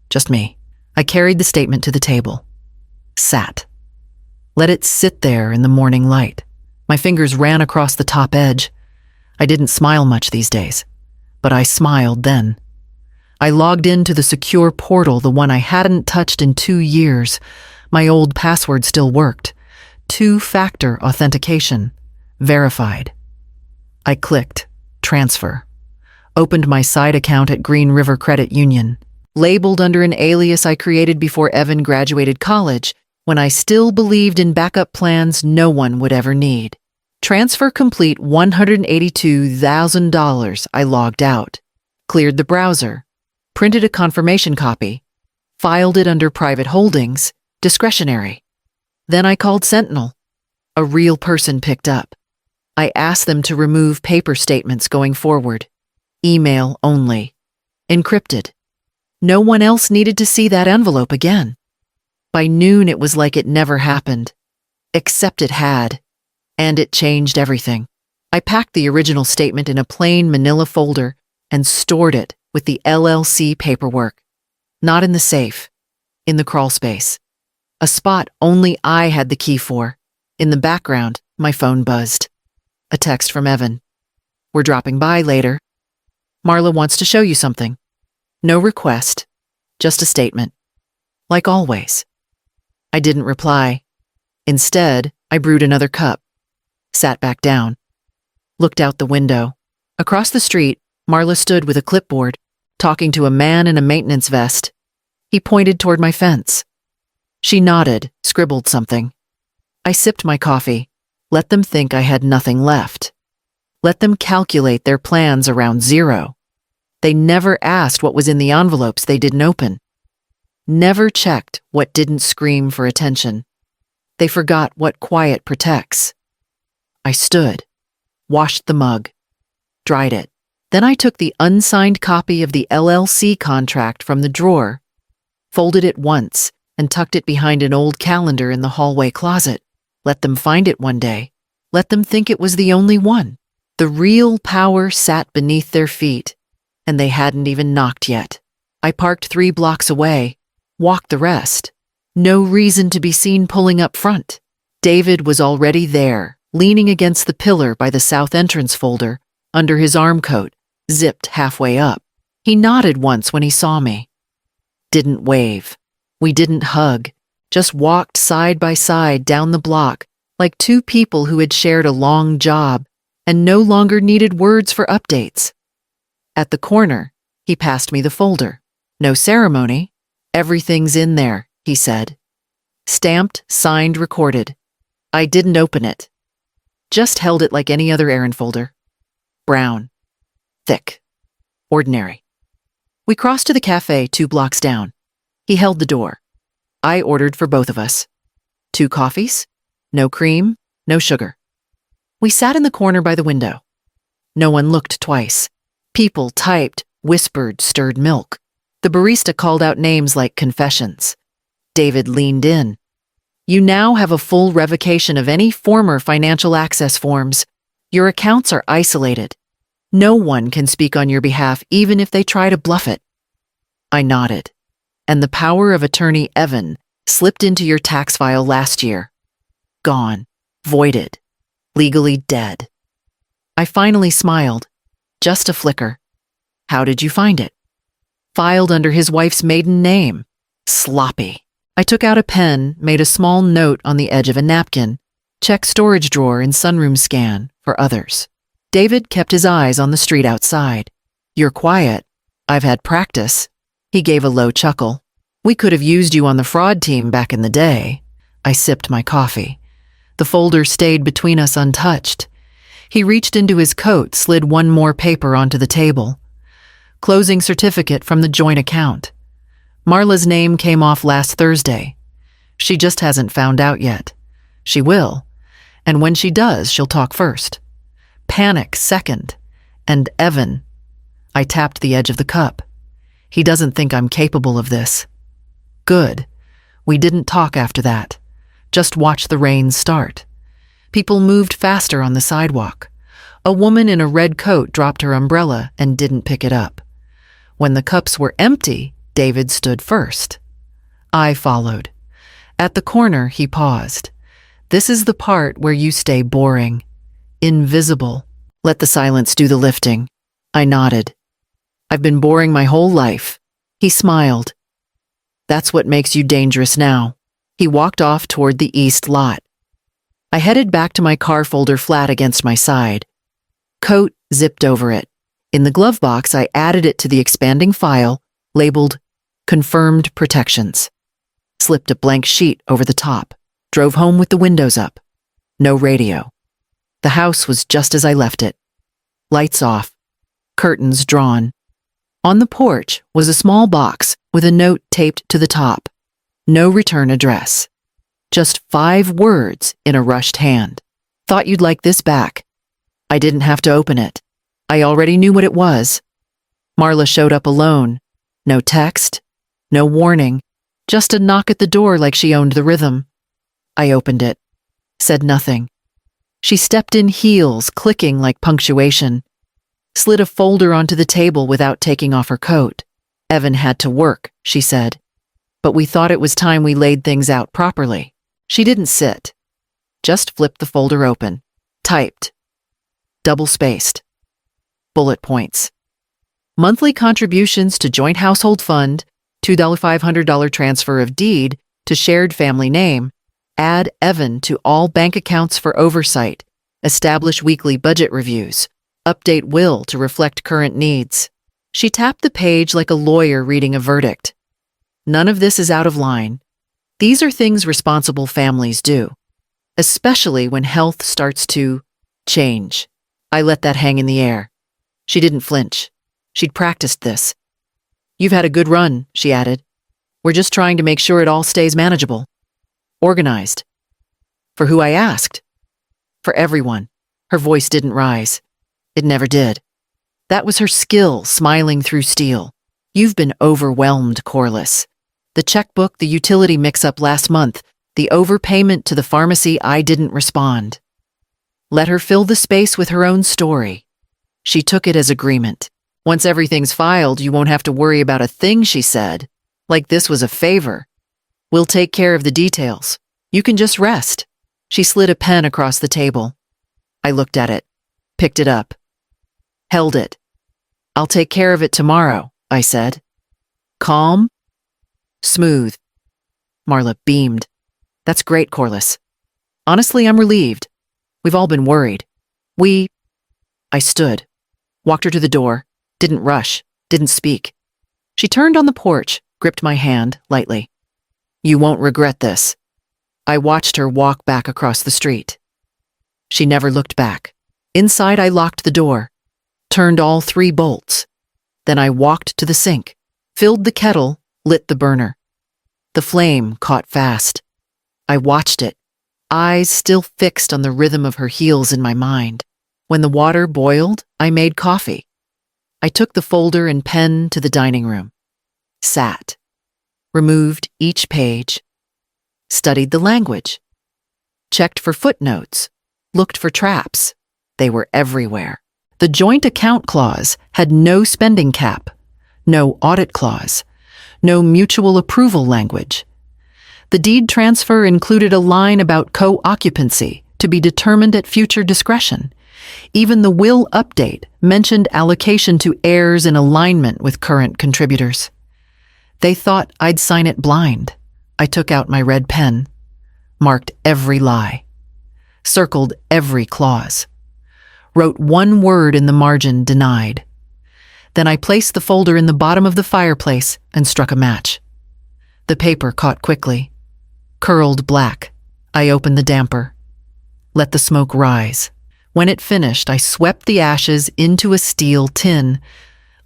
Just me. I carried the statement to the table. Sat. Let it sit there in the morning light. My fingers ran across the top edge. I didn't smile much these days, but I smiled then. I logged into the secure portal, the one I hadn't touched in 2 years. My old password still worked. 2-factor authentication. Verified. I clicked transfer. Opened my side account at Green River Credit Union. Labeled under an alias I created before Evan graduated college, when I still believed in backup plans no one would ever need. Transfer complete $182,000. I logged out. Cleared the browser. Printed a confirmation copy. filed it under private holdings, discretionary. Then I called Sentinel. A real person picked up. I asked them to remove paper statements going forward. Email only. Encrypted. No one else needed to see that envelope again. By noon, it was like it never happened. Except it had. And it changed everything. I packed the original statement in a plain manila folder and stored it with the LLC paperwork. Not in the safe. In the crawl space. A spot only I had the key for. In the background, my phone buzzed. A text from Evan. We're dropping by later. Marla wants to show you something. No request, just a statement. Like always. I didn't reply. Instead, I brewed another cup. Sat back down. Looked out the window. Across the street, Marla stood with a clipboard, talking to a man in a maintenance vest. He pointed toward my fence. She nodded, scribbled something. I sipped my coffee. Let them think I had nothing left. Let them calculate their plans around zero. They never asked what was in the envelopes they didn't open. Never checked what didn't scream for attention. They forgot what quiet protects. I stood, washed the mug, dried it. Then I took the unsigned copy of the LLC contract from the drawer, folded it once, and tucked it behind an old calendar in the hallway closet. Let them find it one day. Let them think it was the only one. The real power sat beneath their feet, and they hadn't even knocked yet. I parked 3 blocks away, walked the rest. No reason to be seen pulling up front. David was already there, leaning against the pillar by the south entrance folder, under his arm coat, zipped halfway up. He nodded once when he saw me. Didn't wave. We didn't hug. Just walked side by side down the block like 2 people who had shared a long job and no longer needed words for updates. At the corner, he passed me the folder. No ceremony. Everything's in there, he said. Stamped, signed, recorded. I didn't open it. Just held it like any other errand folder. Brown. Thick. Ordinary. We crossed to the cafe 2 blocks down. He held the door. I ordered for both of us. 2 coffees, no cream, no sugar. We sat in the corner by the window. No one looked twice. People typed, whispered, stirred milk. The barista called out names like confessions. David leaned in. You now have a full revocation of any former financial access forms. Your accounts are isolated. No one can speak on your behalf even if they try to bluff it. I nodded. And the power of attorney Evan slipped into your tax file last year. Gone. Voided. Legally dead. I finally smiled. Just a flicker. How did you find it? Filed under his wife's maiden name. Sloppy. I took out a pen, made a small note on the edge of a napkin. Check storage drawer in sunroom scan for others. David kept his eyes on the street outside. You're quiet. I've had practice. He gave a low chuckle. We could have used you on the fraud team back in the day. I sipped my coffee. The folder stayed between us untouched. He reached into his coat, slid 1 more paper onto the table. Closing certificate from the joint account. Marla's name came off last Thursday. She just hasn't found out yet. She will. And when she does, she'll talk first. Panic second. And Evan. I tapped the edge of the cup. He doesn't think I'm capable of this. Good. We didn't talk after that. Just watched the rain start. People moved faster on the sidewalk. A woman in a red coat dropped her umbrella and didn't pick it up. When the cups were empty, David stood first. I followed. At the corner, he paused. This is the part where you stay boring. Invisible. Let the silence do the lifting. I nodded. I've been boring my whole life. He smiled. That's what makes you dangerous now. He walked off toward the east lot. I headed back to my car folder flat against my side. Coat zipped over it. In the glove box, I added it to the expanding file, labeled Confirmed Protections. Slipped a blank sheet over the top. Drove home with the windows up. No radio. The house was just as I left it. Lights off. Curtains drawn. On the porch was a small box with a note taped to the top. No return address. Just 5 words in a rushed hand. Thought you'd like this back. I didn't have to open it. I already knew what it was. Marla showed up alone. No text, no warning, just a knock at the door like she owned the rhythm. I opened it. Said nothing. She stepped in heels, clicking like punctuation. Slid a folder onto the table without taking off her coat. Evan had to work, she said. But we thought it was time we laid things out properly. She didn't sit. Just flipped the folder open. Typed. Double-spaced. Bullet points. Monthly contributions to Joint Household Fund, $2,500 transfer of deed to shared family name, add Evan to all bank accounts for oversight, establish weekly budget reviews, update will to reflect current needs. She tapped the page like a lawyer reading a verdict. None of this is out of line. These are things responsible families do, especially when health starts to change. I let that hang in the air. She didn't flinch. She'd practiced this. You've had a good run, she added. We're just trying to make sure it all stays manageable. Organized. For who I asked? For everyone. Her voice didn't rise. It never did. That was her skill, smiling through steel. You've been overwhelmed, Corliss. The checkbook, the utility mix-up last month, the overpayment to the pharmacy, I didn't respond. Let her fill the space with her own story. She took it as agreement. Once everything's filed, you won't have to worry about a thing, she said. Like this was a favor. We'll take care of the details. You can just rest. She slid a pen across the table. I looked at it, picked it up, held it. I'll take care of it tomorrow, I said. Calm? Smooth. Marla beamed. That's great, Corliss. Honestly, I'm relieved. We've all been worried. I stood, walked her to the door, didn't rush, didn't speak. She turned on the porch, gripped my hand lightly. You won't regret this. I watched her walk back across the street. She never looked back. Inside, I locked the door, turned all 3 bolts. Then I walked to the sink, filled the kettle, lit the burner. The flame caught fast. I watched it, eyes still fixed on the rhythm of her heels in my mind. When the water boiled, I made coffee. I took the folder and pen to the dining room. Sat. Removed each page. Studied the language. Checked for footnotes. Looked for traps. They were everywhere. The joint account clause had no spending cap, no audit clause, no mutual approval language. The deed transfer included a line about co-occupancy to be determined at future discretion. Even the will update mentioned allocation to heirs in alignment with current contributors. They thought I'd sign it blind. I took out my red pen, marked every lie, circled every clause, wrote 1 word in the margin denied. Then I placed the folder in the bottom of the fireplace and struck a match. The paper caught quickly, curled black. I opened the damper, let the smoke rise. When it finished, I swept the ashes into a steel tin,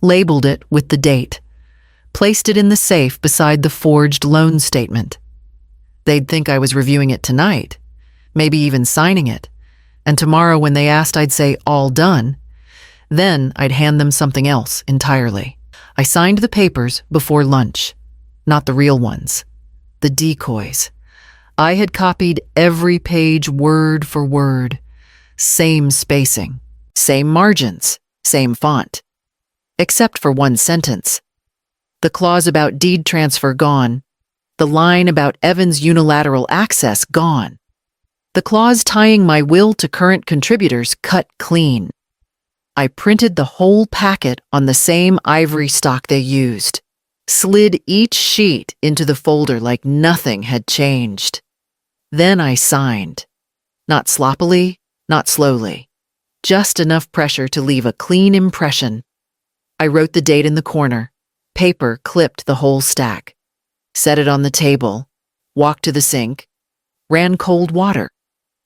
labeled it with the date, placed it in the safe beside the forged loan statement. They'd think I was reviewing it tonight, maybe even signing it, and tomorrow when they asked, I'd say, all done. Then I'd hand them something else entirely. I signed the papers before lunch, not the real ones, the decoys. I had copied every page word for word. Same spacing, same margins, same font. Except for 1 sentence. The clause about deed transfer gone. The line about Evan's unilateral access gone. The clause tying my will to current contributors cut clean. I printed the whole packet on the same ivory stock they used. Slid each sheet into the folder like nothing had changed. Then I signed. Not sloppily, not slowly. Just enough pressure to leave a clean impression. I wrote the date in the corner. Paper clipped the whole stack. Set it on the table. Walked to the sink. Ran cold water.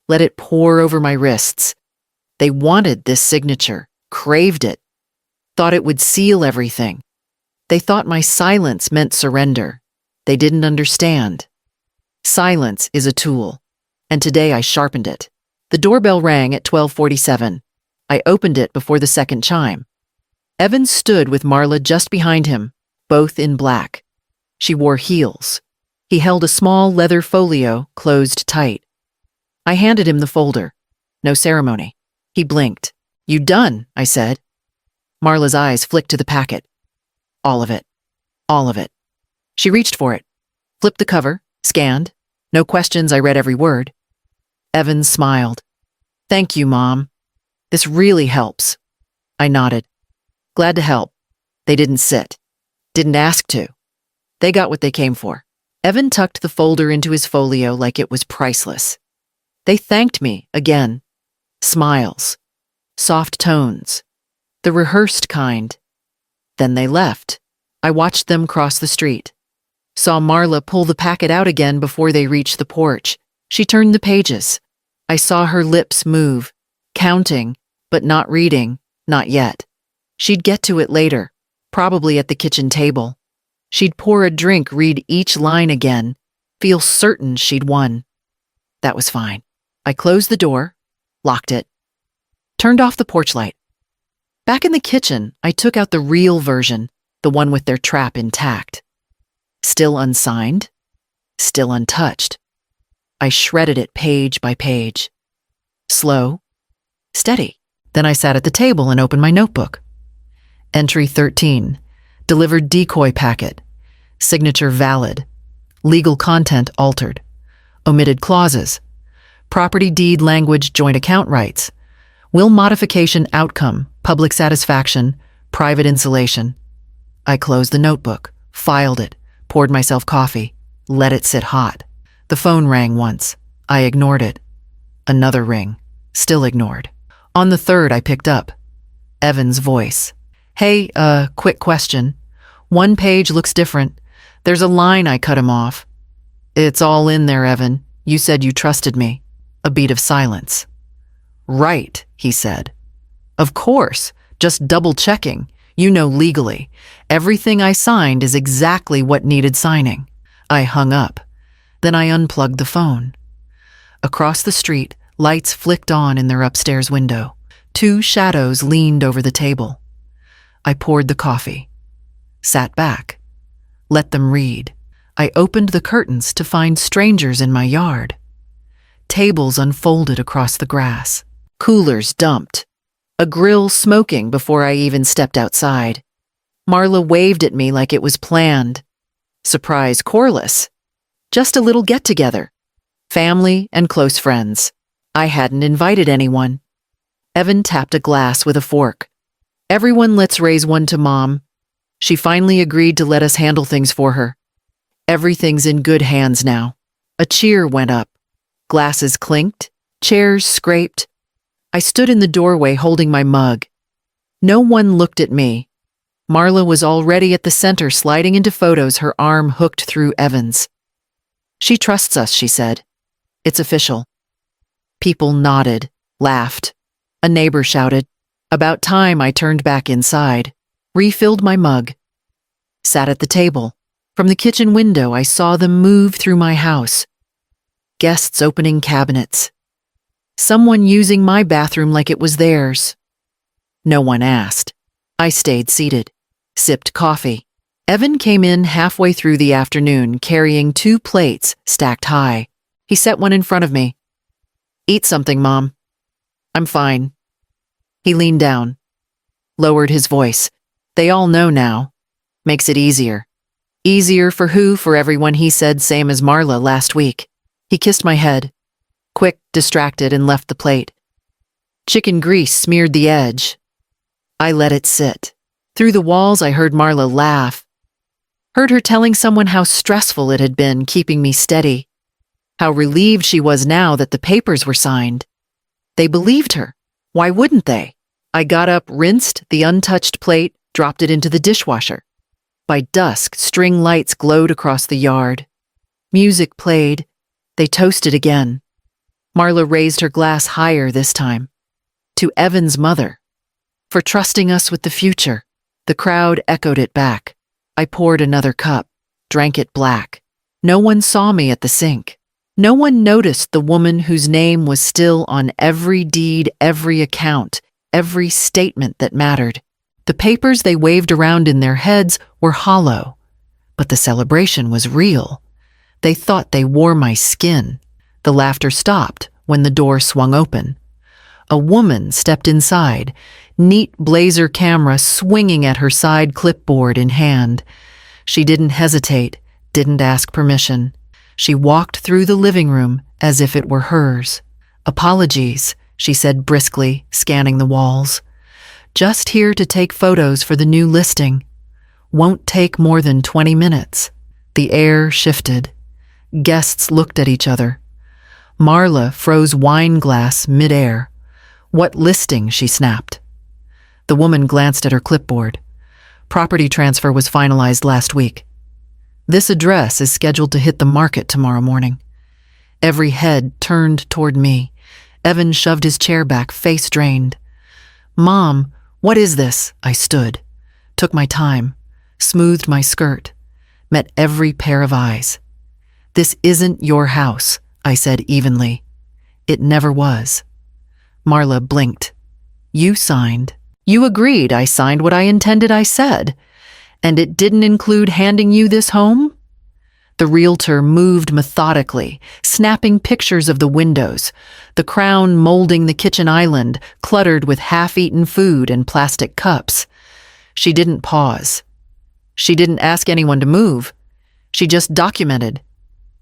Let it pour over my wrists. They wanted this signature, craved it. Thought it would seal everything. They thought my silence meant surrender. They didn't understand. Silence is a tool, and today I sharpened it. The doorbell rang at 12:47. I opened it before the second chime. Evan stood with Marla just behind him, both in black. She wore heels. He held a small leather folio closed tight. I handed him the folder. No ceremony. He blinked. "You done?" I said. Marla's eyes flicked to the packet. All of it. All of it. She reached for it, flipped the cover, scanned. No questions, I read every word. Evan smiled. "Thank you, Mom. This really helps." I nodded. "Glad to help." They didn't sit. Didn't ask to. They got what they came for. Evan tucked the folder into his folio like it was priceless. They thanked me again. Smiles. Soft tones. The rehearsed kind. Then they left. I watched them cross the street. Saw Marla pull the packet out again before they reached the porch. She turned the pages. I saw her lips move, counting, but not reading, not yet. She'd get to it later, probably at the kitchen table. She'd pour a drink, read each line again, feel certain she'd won. That was fine. I closed the door, locked it, turned off the porch light. Back in the kitchen, I took out the real version, the one with their trap intact. Still unsigned, still untouched. I shredded it page by page. Slow, steady. Then I sat at the table and opened my notebook. Entry 13, delivered decoy packet. Signature valid. Legal content altered. Omitted clauses. Property deed language joint account rights. Will modification outcome, public satisfaction, private insulation. I closed the notebook, filed it, poured myself coffee, let it sit hot. The phone rang once. I ignored it. Another ring. Still ignored. On the third, I picked up. Evan's voice. "Hey, quick question. One page looks different. There's a line I cut him off." "It's all in there, Evan. You said you trusted me." A beat of silence. "Right," he said. "Of course. Just double-checking. You know legally. Everything I signed is exactly what needed signing." I hung up. Then I unplugged the phone. Across the street, lights flicked on in their upstairs window. Two shadows leaned over the table. I poured the coffee. Sat back. Let them read. I opened the curtains to find strangers in my yard. Tables unfolded across the grass. Coolers dumped. A grill smoking before I even stepped outside. Marla waved at me like it was planned. Surprise Corliss. Just a little get-together. Family and close friends. I hadn't invited anyone. Evan tapped a glass with a fork. "Everyone, let's raise one to Mom." She finally agreed to let us handle things for her. Everything's in good hands now. A cheer went up. Glasses clinked. Chairs scraped. I stood in the doorway holding my mug. No one looked at me. Marla was already at the center, sliding into photos, her arm hooked through Evan's. "She trusts us," she said. "It's official." People nodded, laughed. A neighbor shouted. About time I turned back inside, refilled my mug, sat at the table. From the kitchen window, I saw them move through my house. Guests opening cabinets. Someone using my bathroom like it was theirs. No one asked. I stayed seated, sipped coffee. Evan came in halfway through the afternoon carrying 2 plates stacked high. He set one in front of me. "Eat something, Mom." "I'm fine." He leaned down, lowered his voice. "They all know now. Makes it easier." "Easier for who?" "For everyone," he said, same as Marla last week. He kissed my head, quick, distracted, and left the plate. Chicken grease smeared the edge. I let it sit. Through the walls, I heard Marla laugh. Heard her telling someone how stressful it had been keeping me steady. How relieved she was now that the papers were signed. They believed her. Why wouldn't they? I got up, rinsed the untouched plate, dropped it into the dishwasher. By dusk, string lights glowed across the yard. Music played. They toasted again. Marla raised her glass higher this time. To Evan's mother. For trusting us with the future. The crowd echoed it back. I poured another cup, drank it black. No one saw me at the sink. No one noticed the woman whose name was still on every deed, every account, every statement that mattered. The papers they waved around in their heads were hollow, but the celebration was real. They thought they wore my skin. The laughter stopped when the door swung open. A woman stepped inside, neat blazer camera swinging at her side, clipboard in hand. She didn't hesitate, didn't ask permission. She walked through the living room as if it were hers. "Apologies," she said briskly, scanning the walls. "Just here to take photos for the new listing. Won't take more than 20 minutes." The air shifted. Guests looked at each other. Marla froze wine glass midair. "What listing?" she snapped. The woman glanced at her clipboard. "Property transfer was finalized last week. This address is scheduled to hit the market tomorrow morning." Every head turned toward me. Evan shoved his chair back, face drained. "Mom, what is this?" I stood, took my time, smoothed my skirt, met every pair of eyes. "This isn't your house," I said evenly. "It never was." Marla blinked. "You signed. You agreed I signed what I intended I said. And it didn't include handing you this home?" The realtor moved methodically, snapping pictures of the windows, the crown molding the kitchen island, cluttered with half-eaten food and plastic cups. She didn't pause. She didn't ask anyone to move. She just documented.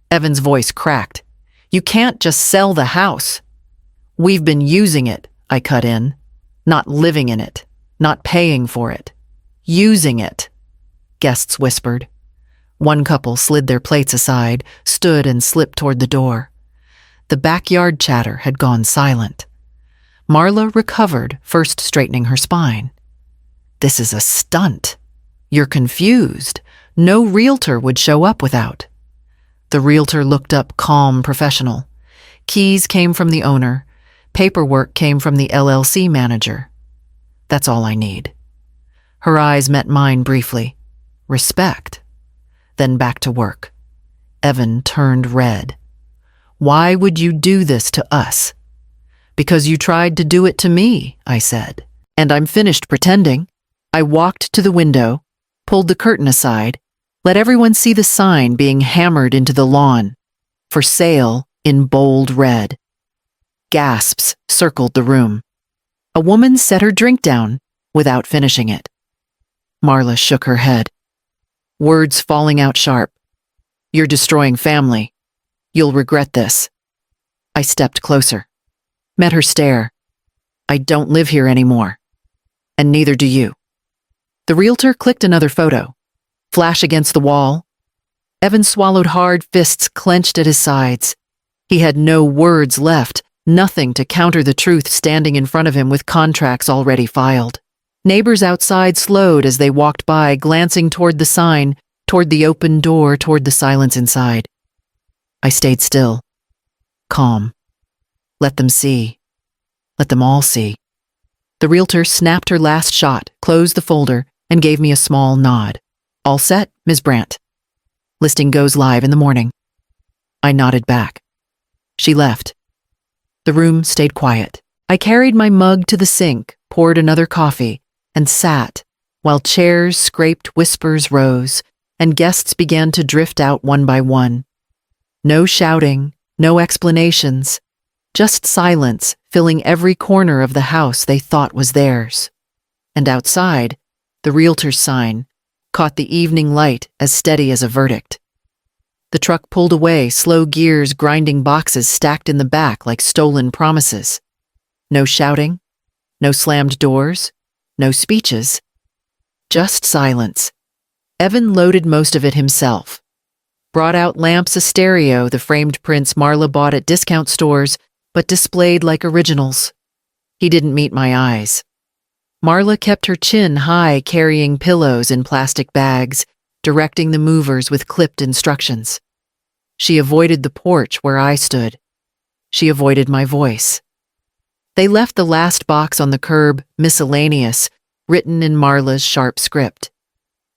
Evan's voice cracked. "You can't just sell the house." "We've been using it," I cut in. "Not living in it, not paying for it. Using it." Guests whispered. One couple slid their plates aside, stood and slipped toward the door. The backyard chatter had gone silent. Marla recovered, first straightening her spine. "This is a stunt. You're confused. No realtor would show up without." The realtor looked up, calm, professional. Keys came from the owner. Paperwork came from the LLC manager. "That's all I need." Her eyes met mine briefly. Respect. Then back to work. Evan turned red. "Why would you do this to us?" "Because you tried to do it to me," I said. "And I'm finished pretending." I walked to the window, pulled the curtain aside, let everyone see the sign being hammered into the lawn. "For sale," in bold red. Gasps circled the room. A woman set her drink down without finishing it. Marla shook her head. Words falling out sharp. "You're destroying family. You'll regret this." I stepped closer. Met her stare. "I don't live here anymore. And neither do you." The realtor clicked another photo. Flash against the wall. Evan swallowed hard, fists clenched at his sides. He had no words left, nothing to counter the truth standing in front of him with contracts already filed. Neighbors outside slowed as they walked by, glancing toward the sign, toward the open door, toward the silence inside. I stayed still, calm. Let them see. Let them all see. The realtor snapped her last shot, closed the folder, and gave me a small nod. "All set, Ms. Brandt. Listing goes live in the morning." I nodded back. She left. The room stayed quiet. I carried my mug to the sink, poured another coffee, and sat, while chairs scraped, whispers rose, and guests began to drift out one by one. No shouting, no explanations, just silence filling every corner of the house they thought was theirs. And outside, the realtor's sign caught the evening light as steady as a verdict. The truck pulled away, slow gears grinding boxes stacked in the back like stolen promises. No shouting, no slammed doors, no speeches. Just silence. Evan loaded most of it himself. Brought out lamps, a stereo, the framed prints Marla bought at discount stores, but displayed like originals. He didn't meet my eyes. Marla kept her chin high, carrying pillows in plastic bags, directing the movers with clipped instructions. She avoided the porch where I stood. She avoided my voice. They left the last box on the curb, miscellaneous, written in Marla's sharp script.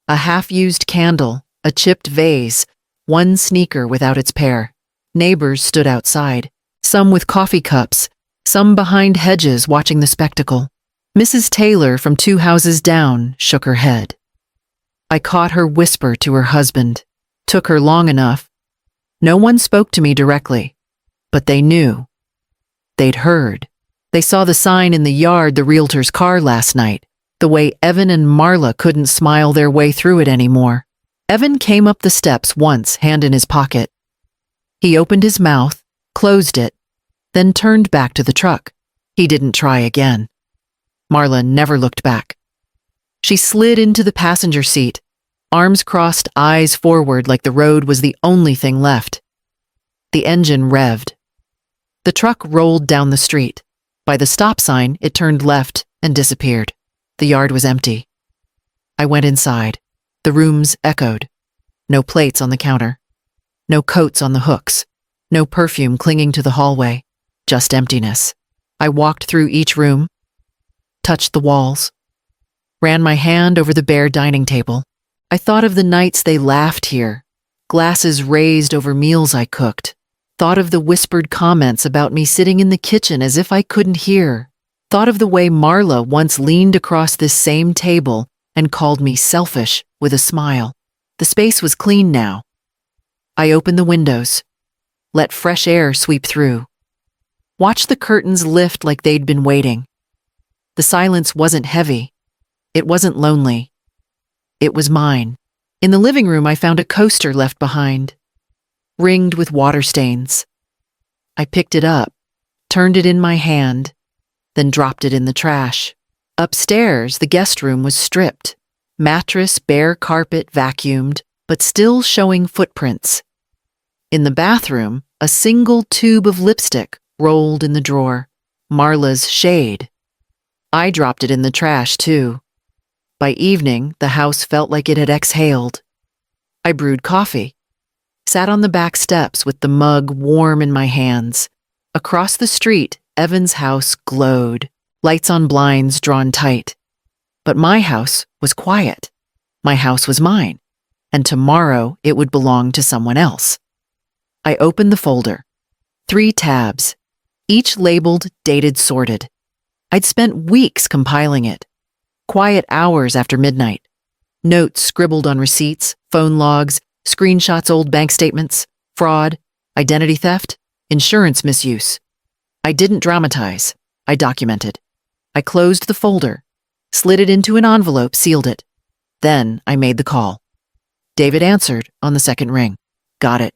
A half-used candle, a chipped vase, one sneaker without its pair. Neighbors stood outside, some with coffee cups, some behind hedges watching the spectacle. Mrs. Taylor from 2 houses down shook her head. I caught her whisper to her husband. Took her long enough. No one spoke to me directly, but they knew. They'd heard. They saw the sign in the yard, the realtor's car last night, the way Evan and Marla couldn't smile their way through it anymore. Evan came up the steps once, hand in his pocket. He opened his mouth, closed it, then turned back to the truck. He didn't try again. Marla never looked back. She slid into the passenger seat, arms crossed, eyes forward like the road was the only thing left. The engine revved. The truck rolled down the street. By the stop sign, it turned left and disappeared. The yard was empty. I went inside. The rooms echoed. No plates on the counter. No coats on the hooks. No perfume clinging to the hallway. Just emptiness. I walked through each room, touched the walls, ran my hand over the bare dining table. I thought of the nights they laughed here, glasses raised over meals I cooked. Thought of the whispered comments about me sitting in the kitchen as if I couldn't hear. Thought of the way Marla once leaned across this same table and called me selfish with a smile. The space was clean now. I opened the windows, let fresh air sweep through. Watched the curtains lift like they'd been waiting. The silence wasn't heavy. It wasn't lonely. It was mine. In the living room, I found a coaster left behind, ringed with water stains. I picked it up, turned it in my hand, then dropped it in the trash. Upstairs, the guest room was stripped, mattress, bare carpet vacuumed, but still showing footprints. In the bathroom, a single tube of lipstick rolled in the drawer, Marla's shade. I dropped it in the trash, too. By evening, the house felt like it had exhaled. I brewed coffee, sat on the back steps with the mug warm in my hands. Across the street, Evan's house glowed, lights on blinds drawn tight. But my house was quiet. My house was mine, and tomorrow it would belong to someone else. I opened the folder. 3 tabs, each labeled, dated, sorted. I'd spent weeks compiling it. Quiet hours after midnight. Notes scribbled on receipts, phone logs, screenshots, old bank statements, fraud, identity theft, insurance misuse. I didn't dramatize. I documented. I closed the folder, slid it into an envelope, sealed it. Then I made the call. David answered on the second ring. Got it.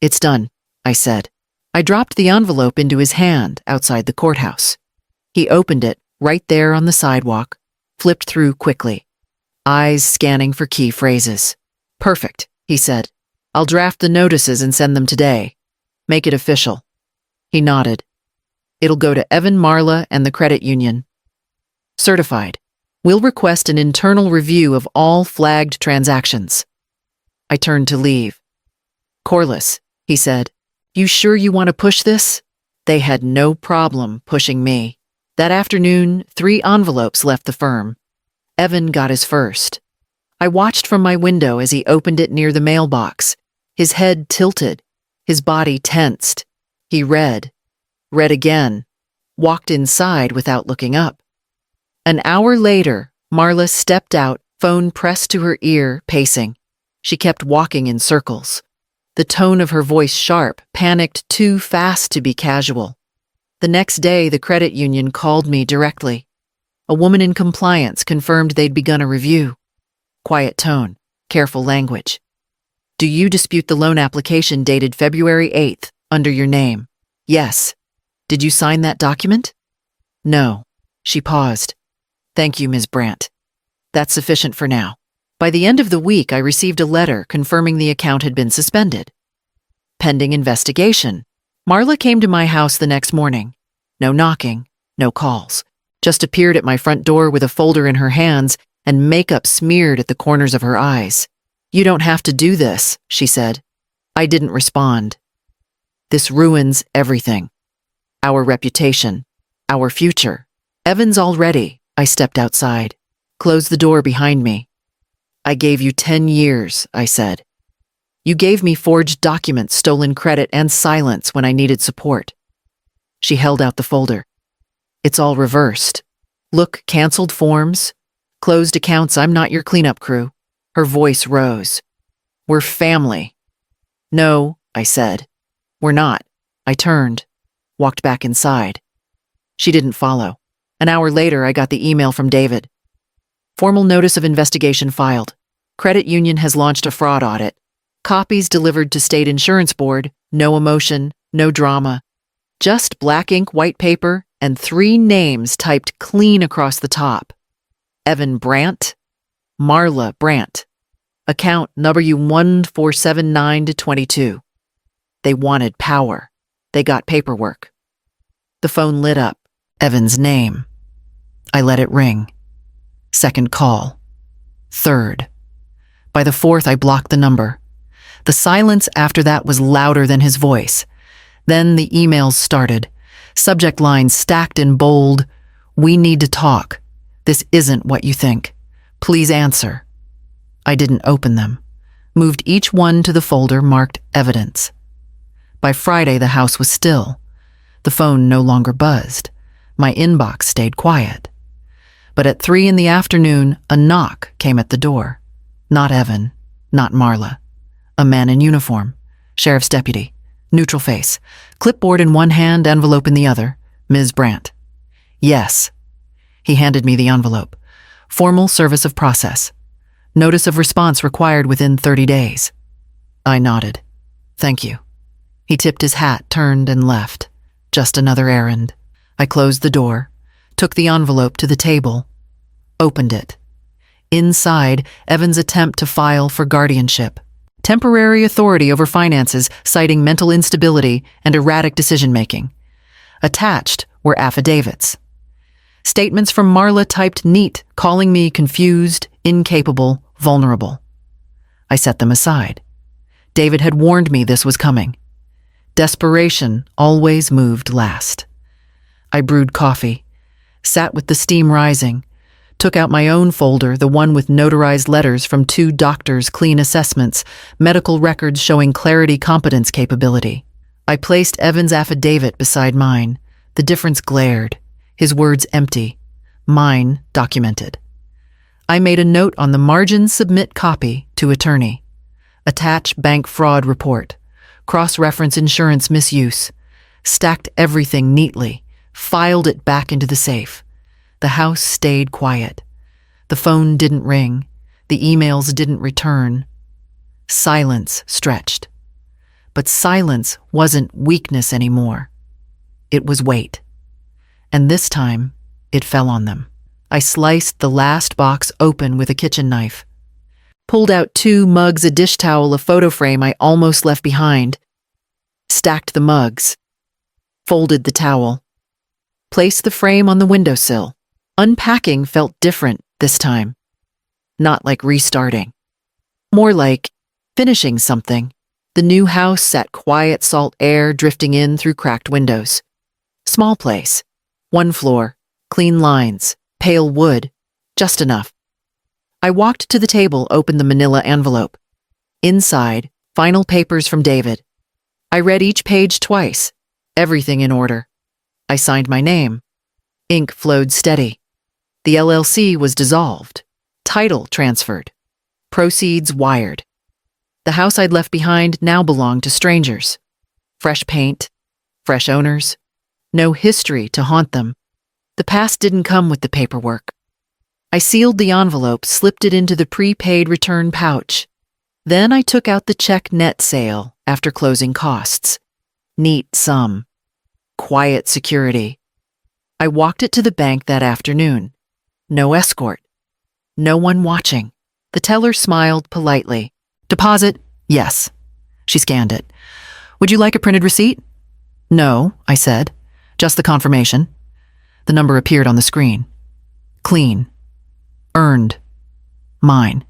It's done, I said. I dropped the envelope into his hand outside the courthouse. He opened it right there on the sidewalk, flipped through quickly, eyes scanning for key phrases. Perfect, he said. I'll draft the notices and send them today. Make it official. He nodded. It'll go to Evan, Marla, and the credit union. Certified. We'll request an internal review of all flagged transactions. I turned to leave. Corliss, he said, you sure you want to push this? They had no problem pushing me. That afternoon, 3 envelopes left the firm. Evan got his first. I watched from my window as he opened it near the mailbox, his head tilted, his body tensed. He read again, walked inside without looking up. An hour later, Marla stepped out, phone pressed to her ear, pacing. She kept walking in circles. The tone of her voice sharp, panicked, too fast to be casual. The next day, the credit union called me directly. A woman in compliance confirmed they'd begun a review. Quiet tone, careful language. Do you dispute the loan application dated February 8th, under your name? Yes. Did you sign that document? No. She paused. Thank you, Ms. Brandt. That's sufficient for now. By the end of the week, I received a letter confirming the account had been suspended. Pending investigation. Marla came to my house the next morning. No knocking, no calls. Just appeared at my front door with a folder in her hands and makeup smeared at the corners of her eyes. You don't have to do this, she said. I didn't respond. This ruins everything. Our reputation, our future. Evan's all ready. I stepped outside, closed the door behind me. I gave you 10 years, I said. You gave me forged documents, stolen credit, and silence when I needed support. She held out the folder. It's all reversed. Look, canceled forms, closed accounts. I'm not your cleanup crew. Her voice rose. We're family. No, I said. We're not. I turned, walked back inside. She didn't follow. An hour later, I got the email from David. Formal notice of investigation filed. Credit union has launched a fraud audit. Copies delivered to State Insurance Board. No emotion, no drama. Just black ink, white paper, and 3 names typed clean across the top. Evan Brandt, Marla Brandt. Account W1479-22. They wanted power. They got paperwork. The phone lit up. Evan's name. I let it ring. Second call. Third. By the 4th, I blocked the number. The silence after that was louder than his voice. Then the emails started. Subject lines stacked in bold. We need to talk. This isn't what you think. Please answer. I didn't open them. Moved each one to the folder marked evidence. By Friday, the house was still. The phone no longer buzzed. My inbox stayed quiet. But at 3 in the afternoon, a knock came at the door. Not Evan, not Marla. A man in uniform, sheriff's deputy, neutral face, clipboard in one hand, envelope in the other. Ms. Brandt. Yes. He handed me the envelope. Formal service of process. Notice of response required within 30 days. I nodded. Thank you. He tipped his hat, turned, and left. Just another errand. I closed the door, took the envelope to the table, opened it. Inside, Evan's attempt to file for guardianship. Temporary authority over finances, citing mental instability and erratic decision-making. Attached were affidavits. Statements from Marla typed neat, calling me confused, incapable, vulnerable. I set them aside. David had warned me this was coming. Desperation always moved last. I brewed coffee, sat with the steam rising, took out my own folder, the one with notarized letters from 2 doctors' clean assessments, medical records showing clarity competence capability. I placed Evan's affidavit beside mine. The difference glared, his words empty, mine documented. I made a note on the margin, submit copy to attorney. Attach bank fraud report. Cross-reference insurance misuse. Stacked everything neatly, filed it back into the safe. The house stayed quiet. The phone didn't ring. The emails didn't return. Silence stretched. But silence wasn't weakness anymore. It was weight. And this time, it fell on them. I sliced the last box open with a kitchen knife. Pulled out 2 mugs, a dish towel, a photo frame I almost left behind. Stacked the mugs. Folded the towel. Placed the frame on the windowsill. Unpacking felt different this time. Not like restarting. More like finishing something. The new house sat quiet, salt air drifting in through cracked windows. Small place. 1 floor. Clean lines. Pale wood. Just enough. I walked to the table, opened the manila envelope. Inside, final papers from David. I read each page twice. Everything in order. I signed my name. Ink flowed steady. The LLC was dissolved. Title transferred. Proceeds wired. The house I'd left behind now belonged to strangers. Fresh paint. Fresh owners. No history to haunt them. The past didn't come with the paperwork. I sealed the envelope, slipped it into the prepaid return pouch. Then I took out the check net sale after closing costs. Neat sum. Quiet security. I walked it to the bank that afternoon. No escort. No one watching. The teller smiled politely. Deposit? Yes. She scanned it. Would you like a printed receipt? No, I said. Just the confirmation. The number appeared on the screen. Clean. Earned. Mine.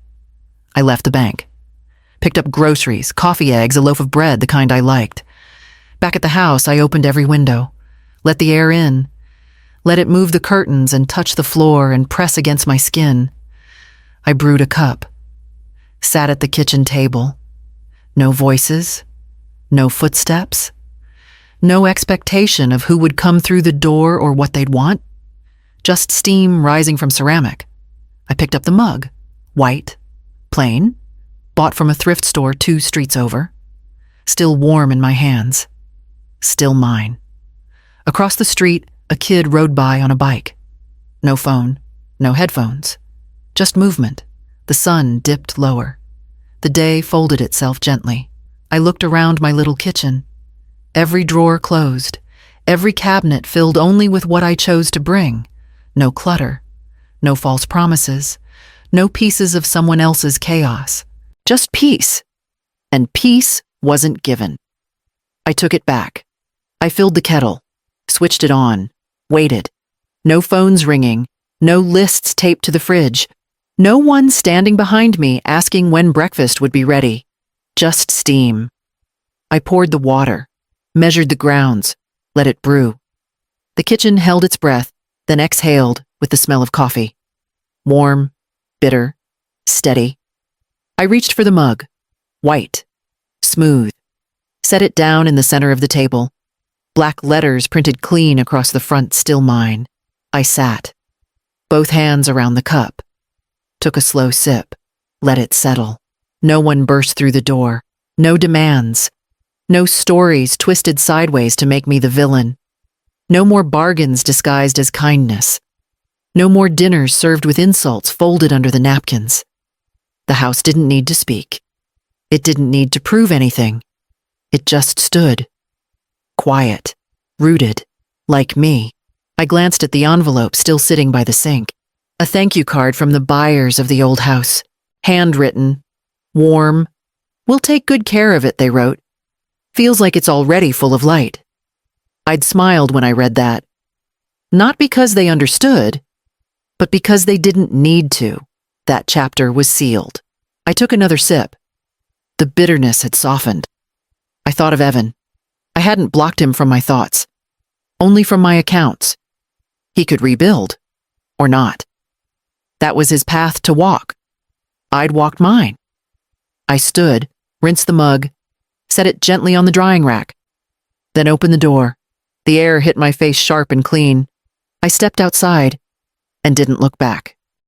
I left the bank. Picked up groceries, coffee, eggs, a loaf of bread, the kind I liked. Back at the house, I opened every window. Let the air in. Let it move the curtains and touch the floor and press against my skin. I brewed a cup. Sat at the kitchen table. No voices, no footsteps, no expectation of who would come through the door or what they'd want. Just steam rising from ceramic. I picked up the mug. White, plain, bought from a thrift store 2 streets over. Still warm in my hands. Still mine. Across the street, a kid rode by on a bike. No phone, no headphones. Just movement. The sun dipped lower. The day folded itself gently. I looked around my little kitchen. Every drawer closed. Every cabinet filled only with what I chose to bring. No clutter. No false promises. No pieces of someone else's chaos. Just peace. And peace wasn't given. I took it back. I filled the kettle. Switched it on. Waited. No phones ringing. No lists taped to the fridge. No one standing behind me asking when breakfast would be ready. Just steam. I poured the water, measured the grounds, let it brew. The kitchen held its breath, then exhaled with the smell of coffee. Warm, bitter, steady. I reached for the mug. White, smooth. Set it down in the center of the table. Black letters printed clean across the front, still mine. I sat. Both hands around the cup. Took a slow sip. Let it settle. No one burst through the door. No demands. No stories twisted sideways to make me the villain. No more bargains disguised as kindness. No more dinners served with insults folded under the napkins. The house didn't need to speak. It didn't need to prove anything. It just stood. Quiet. Rooted. Like me. I glanced at the envelope still sitting by the sink. A thank you card from the buyers of the old house. Handwritten. Warm. "We'll take good care of it," they wrote. Feels like it's already full of light. I'd smiled when I read that. Not because they understood, but because they didn't need to. That chapter was sealed. I took another sip. The bitterness had softened. I thought of Evan. I hadn't blocked him from my thoughts. Only from my accounts. He could rebuild. Or not. That was his path to walk. I'd walked mine. I stood, rinsed the mug, set it gently on the drying rack, then opened the door. The air hit my face sharp and clean. I stepped outside and didn't look back.